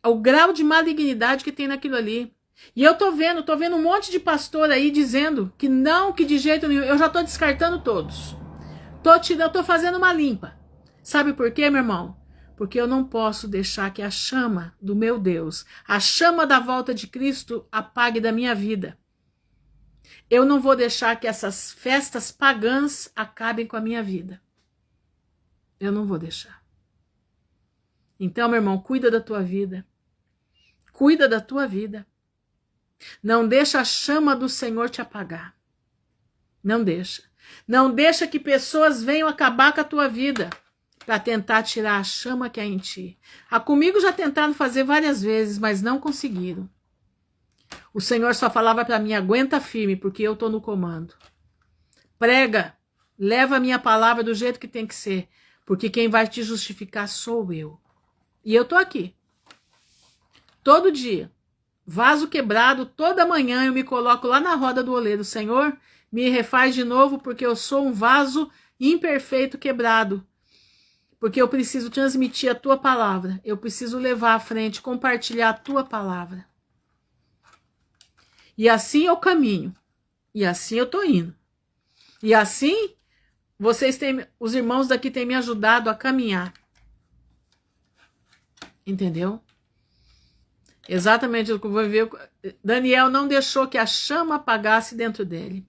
O grau de malignidade que tem naquilo ali. E eu tô vendo um monte de pastor aí dizendo que não, que de jeito nenhum. Eu já tô descartando todos. Eu tô fazendo uma limpa. Sabe por quê, meu irmão? Porque eu não posso deixar que a chama do meu Deus, a chama da volta de Cristo, apague da minha vida. Eu não vou deixar que essas festas pagãs acabem com a minha vida. Eu não vou deixar. Então, meu irmão, cuida da tua vida. Cuida da tua vida. Não deixa a chama do Senhor te apagar. Não deixa. Não deixa que pessoas venham acabar com a tua vida para tentar tirar a chama que há em ti. Comigo já tentaram fazer várias vezes, mas não conseguiram. O Senhor só falava para mim, aguenta firme, porque eu estou no comando. Prega, leva a minha palavra do jeito que tem que ser, porque quem vai te justificar sou eu. E eu tô aqui, todo dia, vaso quebrado, toda manhã eu me coloco lá na roda do oleiro. Senhor, me refaz de novo, porque eu sou um vaso imperfeito, quebrado. Porque eu preciso transmitir a tua palavra, eu preciso levar à frente, compartilhar a tua palavra. E assim eu caminho, e assim eu tô indo. E assim, os irmãos daqui têm me ajudado a caminhar. Entendeu? Exatamente o que eu vou ver. Daniel não deixou que a chama apagasse dentro dele.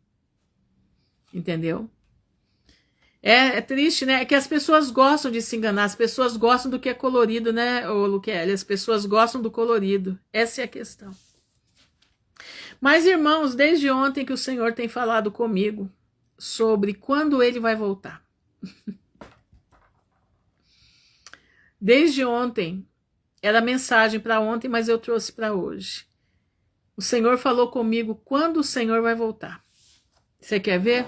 Entendeu? É triste, né? É que as pessoas gostam de se enganar, as pessoas gostam do que é colorido, né, ô Luquele? As pessoas gostam do colorido. Essa é a questão. Mas, irmãos, desde ontem que o Senhor tem falado comigo sobre quando ele vai voltar. Desde ontem, era mensagem para ontem, mas eu trouxe para hoje. O Senhor falou comigo quando o Senhor vai voltar. Você quer ver?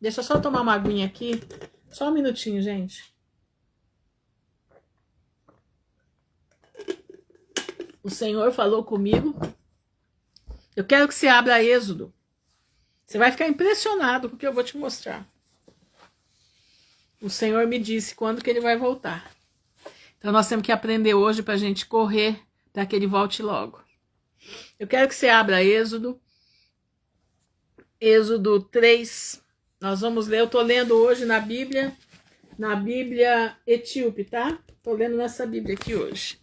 Deixa eu só tomar uma aguinha aqui. Só um minutinho, gente. O Senhor falou comigo. Eu quero que você abra Êxodo. Você vai ficar impressionado com o que eu vou te mostrar. O Senhor me disse quando que ele vai voltar. Então nós temos que aprender hoje para a gente correr para que ele volte logo. Eu quero que você abra Êxodo. Êxodo 3. Nós vamos ler, eu estou lendo hoje na Bíblia etíope, tá? Estou lendo nessa Bíblia aqui hoje.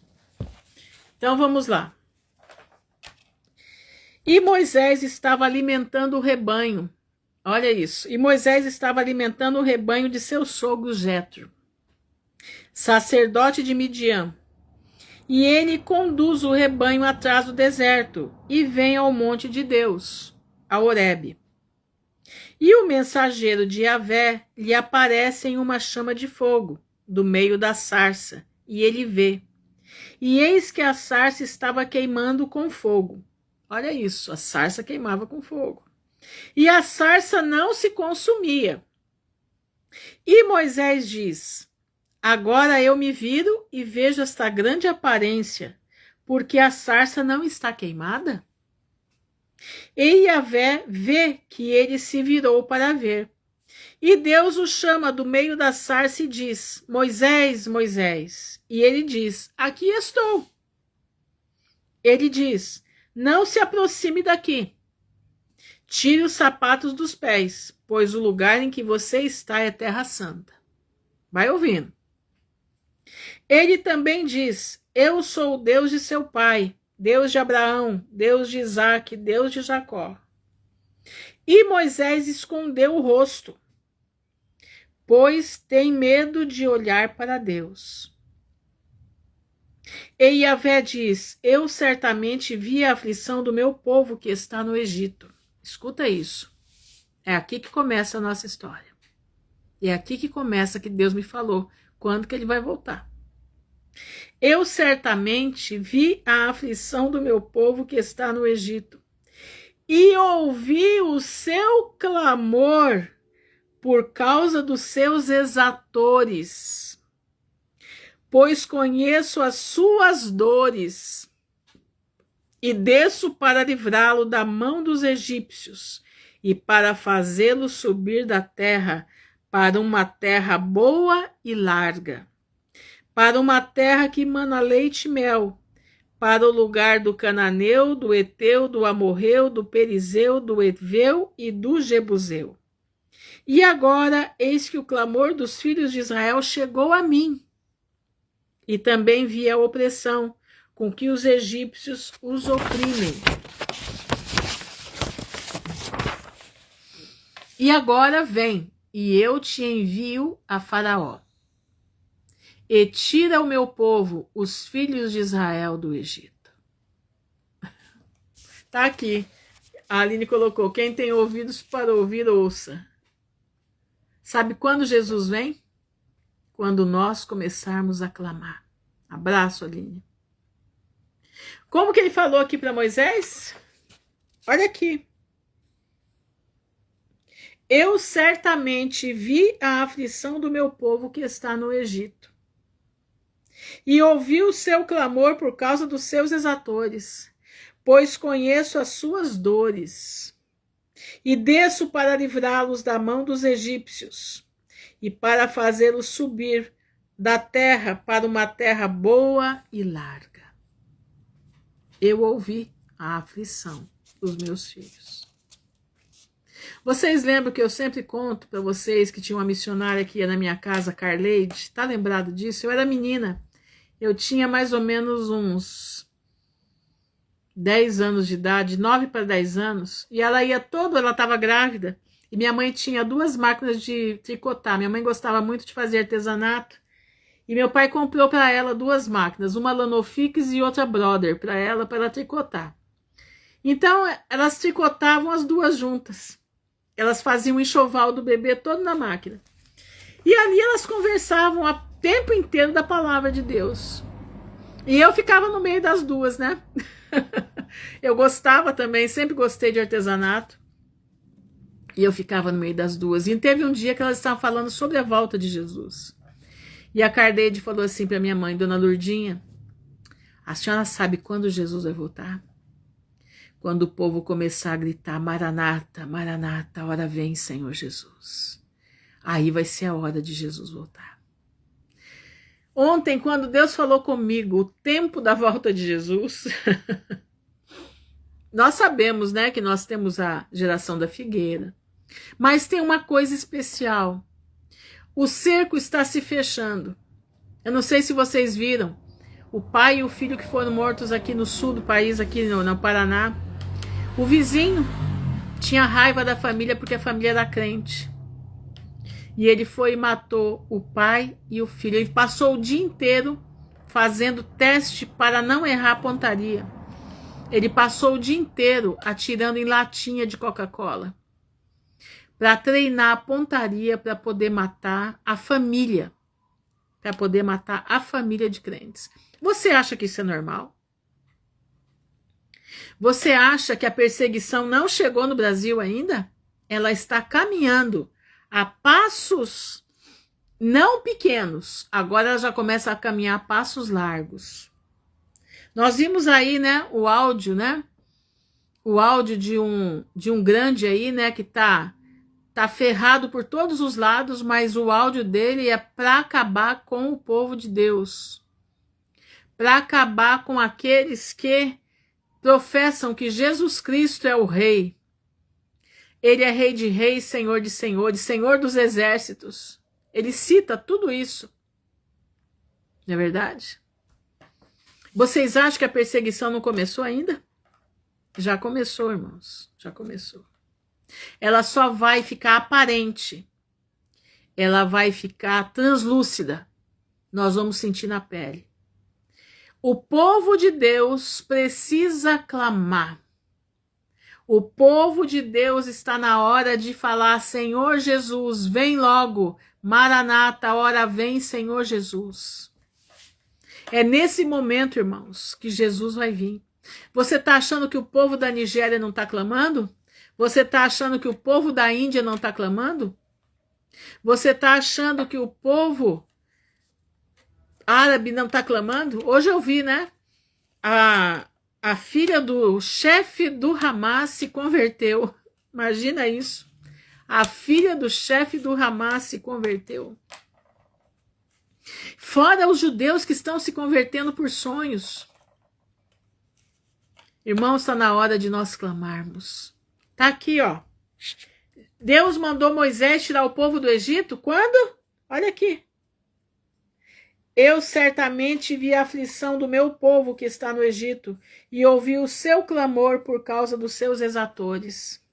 Então vamos lá. E Moisés estava alimentando o rebanho. Olha isso. E Moisés estava alimentando o rebanho de seu sogro Jetro, sacerdote de Midian. E ele conduz o rebanho atrás do deserto e vem ao monte de Deus, a Horebe. E o mensageiro de Yahvé lhe aparece em uma chama de fogo, do meio da sarça, e ele vê. E eis que a sarça estava queimando com fogo. Olha isso, a sarça queimava com fogo. E a sarça não se consumia. E Moisés diz: agora eu me viro e vejo esta grande aparência, porque a sarça não está queimada? E Yahvé vê que ele se virou para ver. E Deus o chama do meio da sarça e diz: Moisés, Moisés. E ele diz: aqui estou. Ele diz: não se aproxime daqui. Tire os sapatos dos pés, pois o lugar em que você está é terra santa. Vai ouvindo. Ele também diz: eu sou o Deus de seu pai, Deus de Abraão, Deus de Isaque, Deus de Jacó. E Moisés escondeu o rosto, pois tem medo de olhar para Deus. E Yahvé diz: eu certamente vi a aflição do meu povo que está no Egito. Escuta isso. É aqui que começa a nossa história. É aqui que começa que Deus me falou quando que ele vai voltar. Eu certamente vi a aflição do meu povo que está no Egito e ouvi o seu clamor por causa dos seus exatores, pois conheço as suas dores e desço para livrá-lo da mão dos egípcios e para fazê-lo subir da terra para uma terra boa e larga, para uma terra que mana leite e mel, para o lugar do cananeu, do eteu, do amorreu, do perizeu, do eveu e do jebuseu. E agora, eis que o clamor dos filhos de Israel chegou a mim, e também vi a opressão com que os egípcios os oprimem. E agora vem, e eu te envio a Faraó. E tira o meu povo, os filhos de Israel, do Egito. Tá aqui. A Aline colocou: quem tem ouvidos para ouvir, ouça. Sabe quando Jesus vem? Quando nós começarmos a clamar. Abraço, Aline. Como que ele falou aqui para Moisés? Olha aqui. Eu certamente vi a aflição do meu povo que está no Egito, e ouvi o seu clamor por causa dos seus exatores, pois conheço as suas dores, e desço para livrá-los da mão dos egípcios, e para fazê-los subir da terra para uma terra boa e larga. Eu ouvi a aflição dos meus filhos. Vocês lembram que eu sempre conto para vocês que tinha uma missionária que ia na minha casa, Carleide? Tá lembrado disso? Eu era menina. Eu tinha mais ou menos uns 10 anos de idade, 9 para 10 anos, e ela estava grávida, e minha mãe tinha 2 máquinas de tricotar. Minha mãe gostava muito de fazer artesanato, e meu pai comprou para ela 2 máquinas, uma Lanofix e outra Brother, para ela tricotar. Então, elas tricotavam as 2 juntas. Elas faziam o enxoval do bebê todo na máquina. E ali elas conversavam o tempo inteiro da palavra de Deus. E eu ficava no meio das 2, né? Eu gostava também, sempre gostei de artesanato. E eu ficava no meio das 2. E teve um dia que elas estavam falando sobre a volta de Jesus. E a Carleide falou assim para minha mãe, Dona Lourdinha, a senhora sabe quando Jesus vai voltar? Quando o povo começar a gritar, Maranata, Maranata, a hora vem, Senhor Jesus. Aí vai ser a hora de Jesus voltar. Ontem, quando Deus falou comigo o tempo da volta de Jesus, nós sabemos, né, que nós temos a geração da figueira, mas tem uma coisa especial. O cerco está se fechando. Eu não sei se vocês viram, o pai e o filho que foram mortos aqui no sul do país, aqui no Paraná. O vizinho tinha raiva da família porque a família era crente. E ele foi e matou o pai e o filho. Ele passou o dia inteiro fazendo teste para não errar a pontaria. Ele passou o dia inteiro atirando em latinha de Coca-Cola para treinar a pontaria para poder matar a família. Para poder matar a família de crentes. Você acha que isso é normal? Você acha que a perseguição não chegou no Brasil ainda? Ela está caminhando a passos não pequenos. Agora ela já começa a caminhar a passos largos. Nós vimos aí, né, o áudio, né? O áudio de um grande aí, né, que tá ferrado por todos os lados, mas o áudio dele é para acabar com o povo de Deus. Para acabar com aqueles que professam que Jesus Cristo é o rei. Ele é rei de reis, senhor de senhores, senhor dos exércitos. Ele cita tudo isso. Não é verdade? Vocês acham que a perseguição não começou ainda? Já começou, irmãos. Já começou. Ela só vai ficar aparente. Ela vai ficar translúcida. Nós vamos sentir na pele. O povo de Deus precisa clamar. O povo de Deus está na hora de falar, Senhor Jesus, vem logo. Maranata, a hora vem, Senhor Jesus. É nesse momento, irmãos, que Jesus vai vir. Você está achando que o povo da Nigéria não está clamando? Você está achando que o povo da Índia não está clamando? Você está achando que o povo árabe não está clamando? Hoje eu vi, né? A filha do chefe do Hamas se converteu. Imagina isso. A filha do chefe do Hamas se converteu. Fora os judeus que estão se convertendo por sonhos. Irmãos, está na hora de nós clamarmos. Tá aqui, ó. Deus mandou Moisés tirar o povo do Egito. Quando? Olha aqui. Eu certamente vi a aflição do meu povo que está no Egito e ouvi o seu clamor por causa dos seus exatores.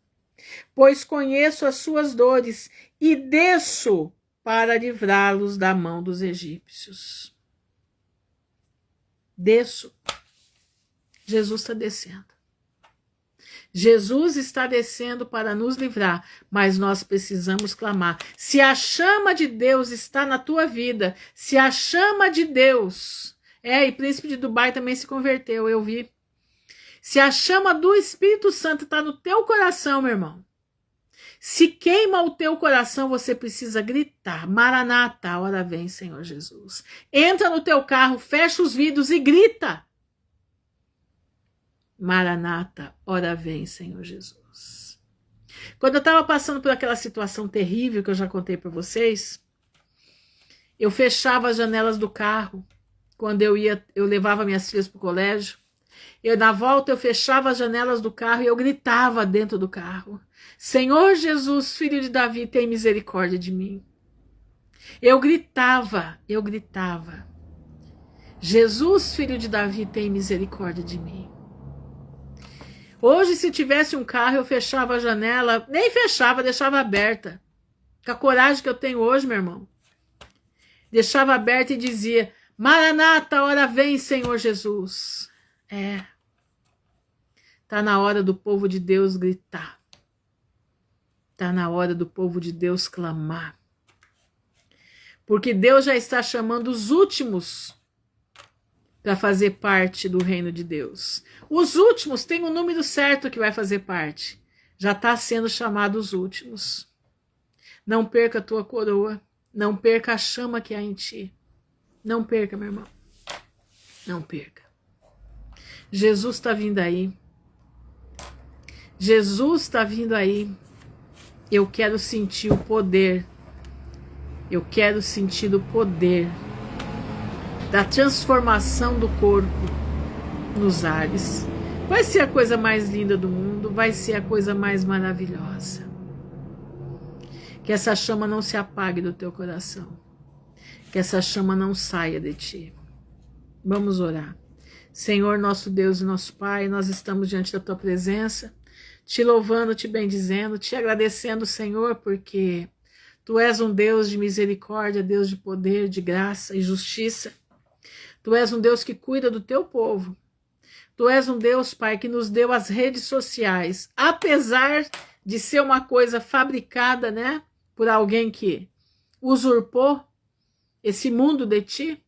Pois conheço as suas dores e desço para livrá-los da mão dos egípcios. Desço. Jesus está descendo. Jesus está descendo para nos livrar, mas nós precisamos clamar. Se a chama de Deus está na tua vida, se a chama de Deus... e Príncipe de Dubai também se converteu, eu vi. Se a chama do Espírito Santo está no teu coração, meu irmão, Se queima o teu coração, você precisa gritar: Maranata, a hora vem, Senhor Jesus. Entra no teu carro, fecha os vidros e grita: Maranata, hora vem, Senhor Jesus. Quando eu estava passando por aquela situação terrível que eu já contei para vocês, eu fechava as janelas do carro. Quando eu levava minhas filhas para o colégio, na volta eu fechava as janelas do carro e eu gritava dentro do carro: Senhor Jesus, filho de Davi, tem misericórdia de mim. Eu gritava. Jesus, filho de Davi, tem misericórdia de mim. Hoje, se tivesse um carro, eu fechava a janela, nem fechava, deixava aberta. Com a coragem que eu tenho hoje, meu irmão. Deixava aberta e dizia: Maranata, a hora vem, Senhor Jesus. Tá na hora do povo de Deus gritar. Tá na hora do povo de Deus clamar. Porque Deus já está chamando os últimos para fazer parte do reino de Deus. Os últimos, tem um número certo que vai fazer parte. Já está sendo chamado os últimos. Não perca a tua coroa. Não perca a chama que há em ti. Não perca, meu irmão. Não perca. Jesus está vindo aí. Jesus está vindo aí. Eu quero sentir o poder. Eu quero sentir o poder da transformação do corpo nos ares. Vai ser a coisa mais linda do mundo. Vai ser a coisa mais maravilhosa. Que essa chama não se apague do teu coração. Que essa chama não saia de ti. Vamos orar. Senhor, nosso Deus e nosso Pai, nós estamos diante da tua presença, te louvando, te bendizendo, te agradecendo, Senhor, porque tu és um Deus de misericórdia, Deus de poder, de graça e justiça. Tu és um Deus que cuida do teu povo. Tu és um Deus, Pai, que nos deu as redes sociais, apesar de ser uma coisa fabricada, né, por alguém que usurpou esse mundo de ti.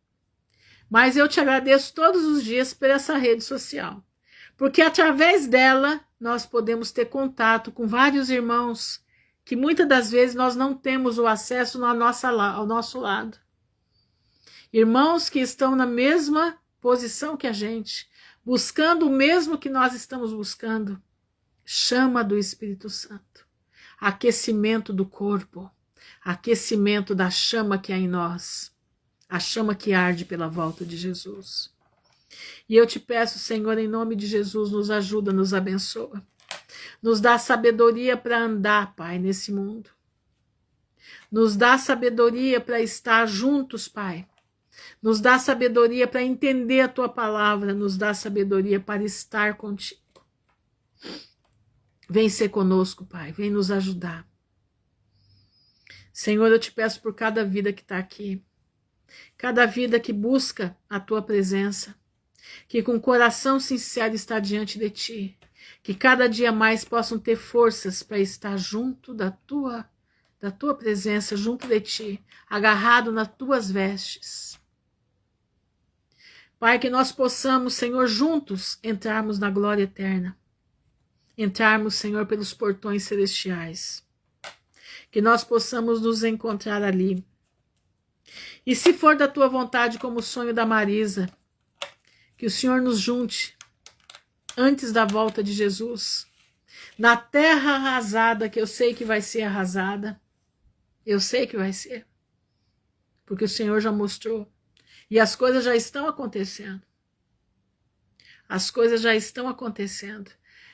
Mas eu te agradeço todos os dias por essa rede social, porque através dela nós podemos ter contato com vários irmãos que muitas das vezes nós não temos o acesso ao nosso lado. Irmãos que estão na mesma posição que a gente, buscando o mesmo que nós estamos buscando. Chama do Espírito Santo, aquecimento do corpo, aquecimento da chama que há em nós, a chama que arde pela volta de Jesus. E eu te peço, Senhor, em nome de Jesus, nos ajuda, nos abençoa. Nos dá sabedoria para andar, Pai, nesse mundo. Nos dá sabedoria para estar juntos, Pai. Nos dá sabedoria para entender a tua palavra. Nos dá sabedoria para estar contigo. Vem ser conosco, Pai. Vem nos ajudar. Senhor, eu te peço por cada vida que está aqui. Cada vida que busca a tua presença. Que com coração sincero está diante de ti. Que cada dia mais possam ter forças para estar junto da tua presença, junto de ti. Agarrado nas tuas vestes. Pai, que nós possamos, Senhor, juntos entrarmos na glória eterna. Entrarmos, Senhor, pelos portões celestiais. Que nós possamos nos encontrar ali. E se for da tua vontade, como o sonho da Marisa, que o Senhor nos junte antes da volta de Jesus, na terra arrasada, que eu sei que vai ser arrasada. Eu sei que vai ser. Porque o Senhor já mostrou. E as coisas já estão acontecendo. As coisas já estão acontecendo.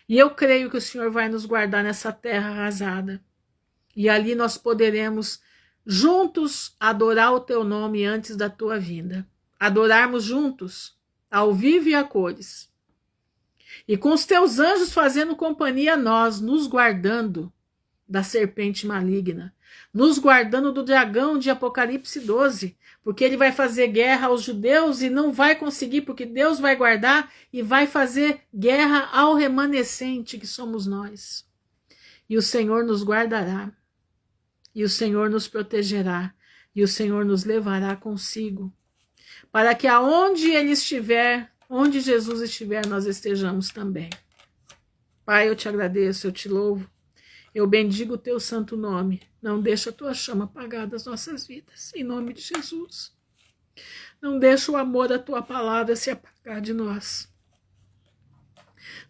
E eu creio que o Senhor vai nos guardar nessa terra arrasada. E ali nós poderemos juntos adorar o teu nome antes da tua vinda. Adorarmos juntos, ao vivo e a cores. E com os teus anjos fazendo companhia a nós, nos guardando da serpente maligna, nos guardando do dragão de Apocalipse 12, porque ele vai fazer guerra aos judeus e não vai conseguir, porque Deus vai guardar e vai fazer guerra ao remanescente que somos nós. E o Senhor nos guardará, e o Senhor nos protegerá, e o Senhor nos levará consigo, para que aonde ele estiver, onde Jesus estiver, nós estejamos também. Pai, eu te agradeço, eu te louvo, Eu bendigo o teu santo nome. Não deixa a tua chama apagar das nossas vidas, em nome de Jesus. Não deixa o amor da tua palavra se apagar de nós.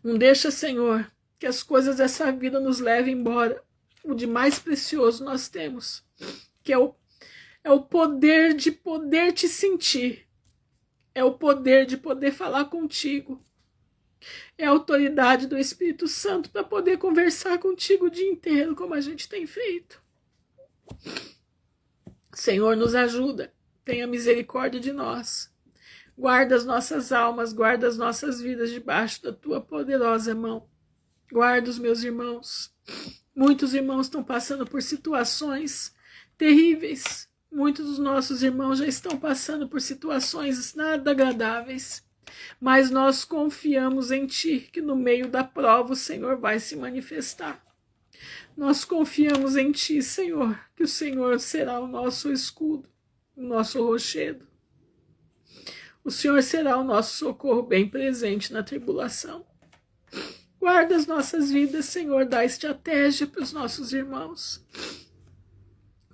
Não deixa, Senhor, que as coisas dessa vida nos levem embora. O de mais precioso nós temos, que é o poder de poder te sentir. É o poder de poder falar contigo. É a autoridade do Espírito Santo para poder conversar contigo o dia inteiro, como a gente tem feito. Senhor, nos ajuda. Tenha misericórdia de nós. Guarda as nossas almas, guarda as nossas vidas debaixo da tua poderosa mão. Guarda os meus irmãos. Muitos irmãos estão passando por situações terríveis. Muitos dos nossos irmãos já estão passando por situações nada agradáveis. Mas nós confiamos em Ti, que no meio da prova o Senhor vai se manifestar. Nós confiamos em Ti, Senhor, que o Senhor será o nosso escudo, o nosso rochedo. O Senhor será o nosso socorro bem presente na tribulação. Guarda as nossas vidas, Senhor, dá estratégia para os nossos irmãos.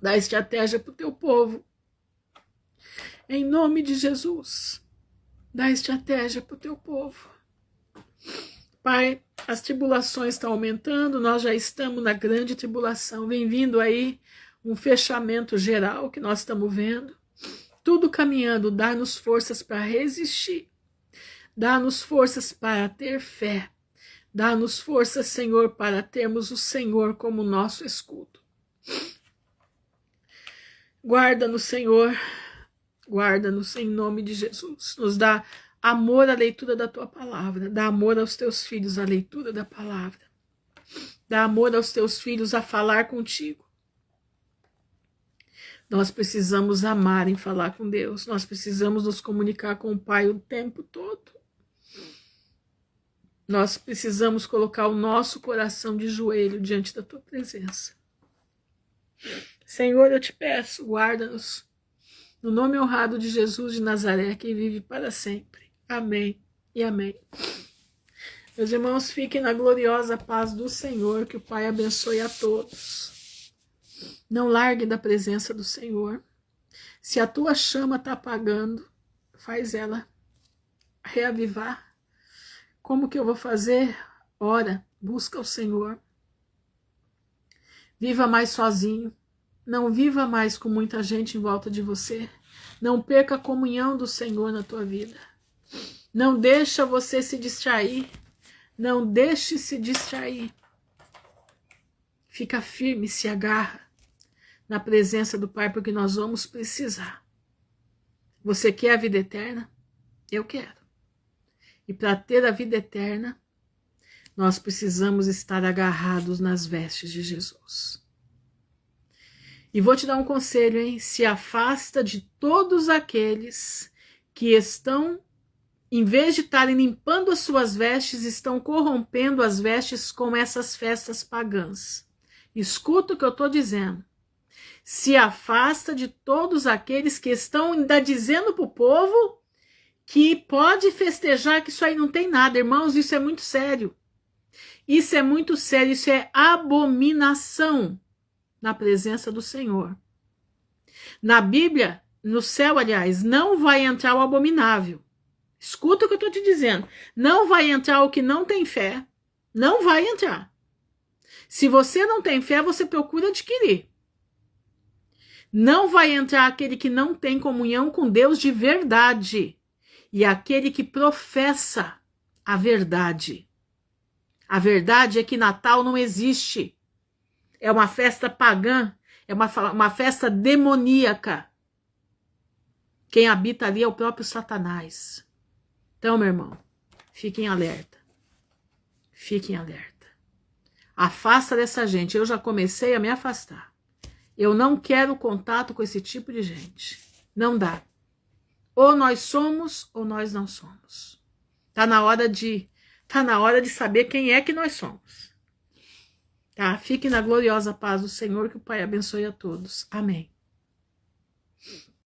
Dá estratégia para o Teu povo. Em nome de Jesus, dá estratégia para o Teu povo. Pai, as tribulações estão aumentando, nós já estamos na grande tribulação. Vem vindo aí um fechamento geral que nós estamos vendo. Tudo caminhando, dá-nos forças para resistir. Dá-nos forças para ter fé. Dá-nos forças, Senhor, para termos o Senhor como nosso escudo. Guarda-nos, Senhor. Guarda-nos em nome de Jesus. Nos dá amor à leitura da Tua palavra. Dá amor aos Teus filhos à leitura da palavra. Dá amor aos Teus filhos a falar contigo. Nós precisamos amar em falar com Deus. Nós precisamos nos comunicar com o Pai o tempo todo. Nós precisamos colocar o nosso coração de joelho diante da Tua presença. Senhor, eu te peço, guarda-nos. No nome honrado de Jesus de Nazaré, que vive para sempre. Amém e amém. Meus irmãos, fiquem na gloriosa paz do Senhor, que o Pai abençoe a todos. Não largue da presença do Senhor. Se a tua chama está apagando, faz ela reavivar. Como que eu vou fazer? Ora, busca o Senhor. Viva mais sozinho. Não viva mais com muita gente em volta de você. Não perca a comunhão do Senhor na tua vida. Não deixa você se distrair. Não deixe se distrair. Fica firme, se agarra na presença do Pai, porque nós vamos precisar. Você quer a vida eterna? Eu quero. E para ter a vida eterna, nós precisamos estar agarrados nas vestes de Jesus. E vou te dar um conselho, hein? Se afasta de todos aqueles que estão, em vez de estarem limpando as suas vestes, estão corrompendo as vestes com essas festas pagãs. Escuta o que eu estou dizendo. Se afasta de todos aqueles que estão ainda dizendo para o povo que pode festejar, que isso aí não tem nada. Irmãos, isso é muito sério. Isso é muito sério, isso é abominação na presença do Senhor. Na Bíblia, no céu, aliás, não vai entrar o abominável. Escuta o que eu estou te dizendo. Não vai entrar o que não tem fé. Não vai entrar. Se você não tem fé, você procura adquirir. Não vai entrar aquele que não tem comunhão com Deus de verdade. E aquele que professa a verdade. A verdade é que Natal não existe. É uma festa pagã. É uma festa demoníaca. Quem habita ali é o próprio Satanás. Então, meu irmão, fiquem alerta. Fiquem alerta. Afasta dessa gente. Eu já comecei a me afastar. Eu não quero contato com esse tipo de gente. Não dá. Ou nós somos ou nós não somos. Tá na hora de saber quem é que nós somos. Tá? Fique na gloriosa paz do Senhor, que o Pai abençoe a todos. Amém.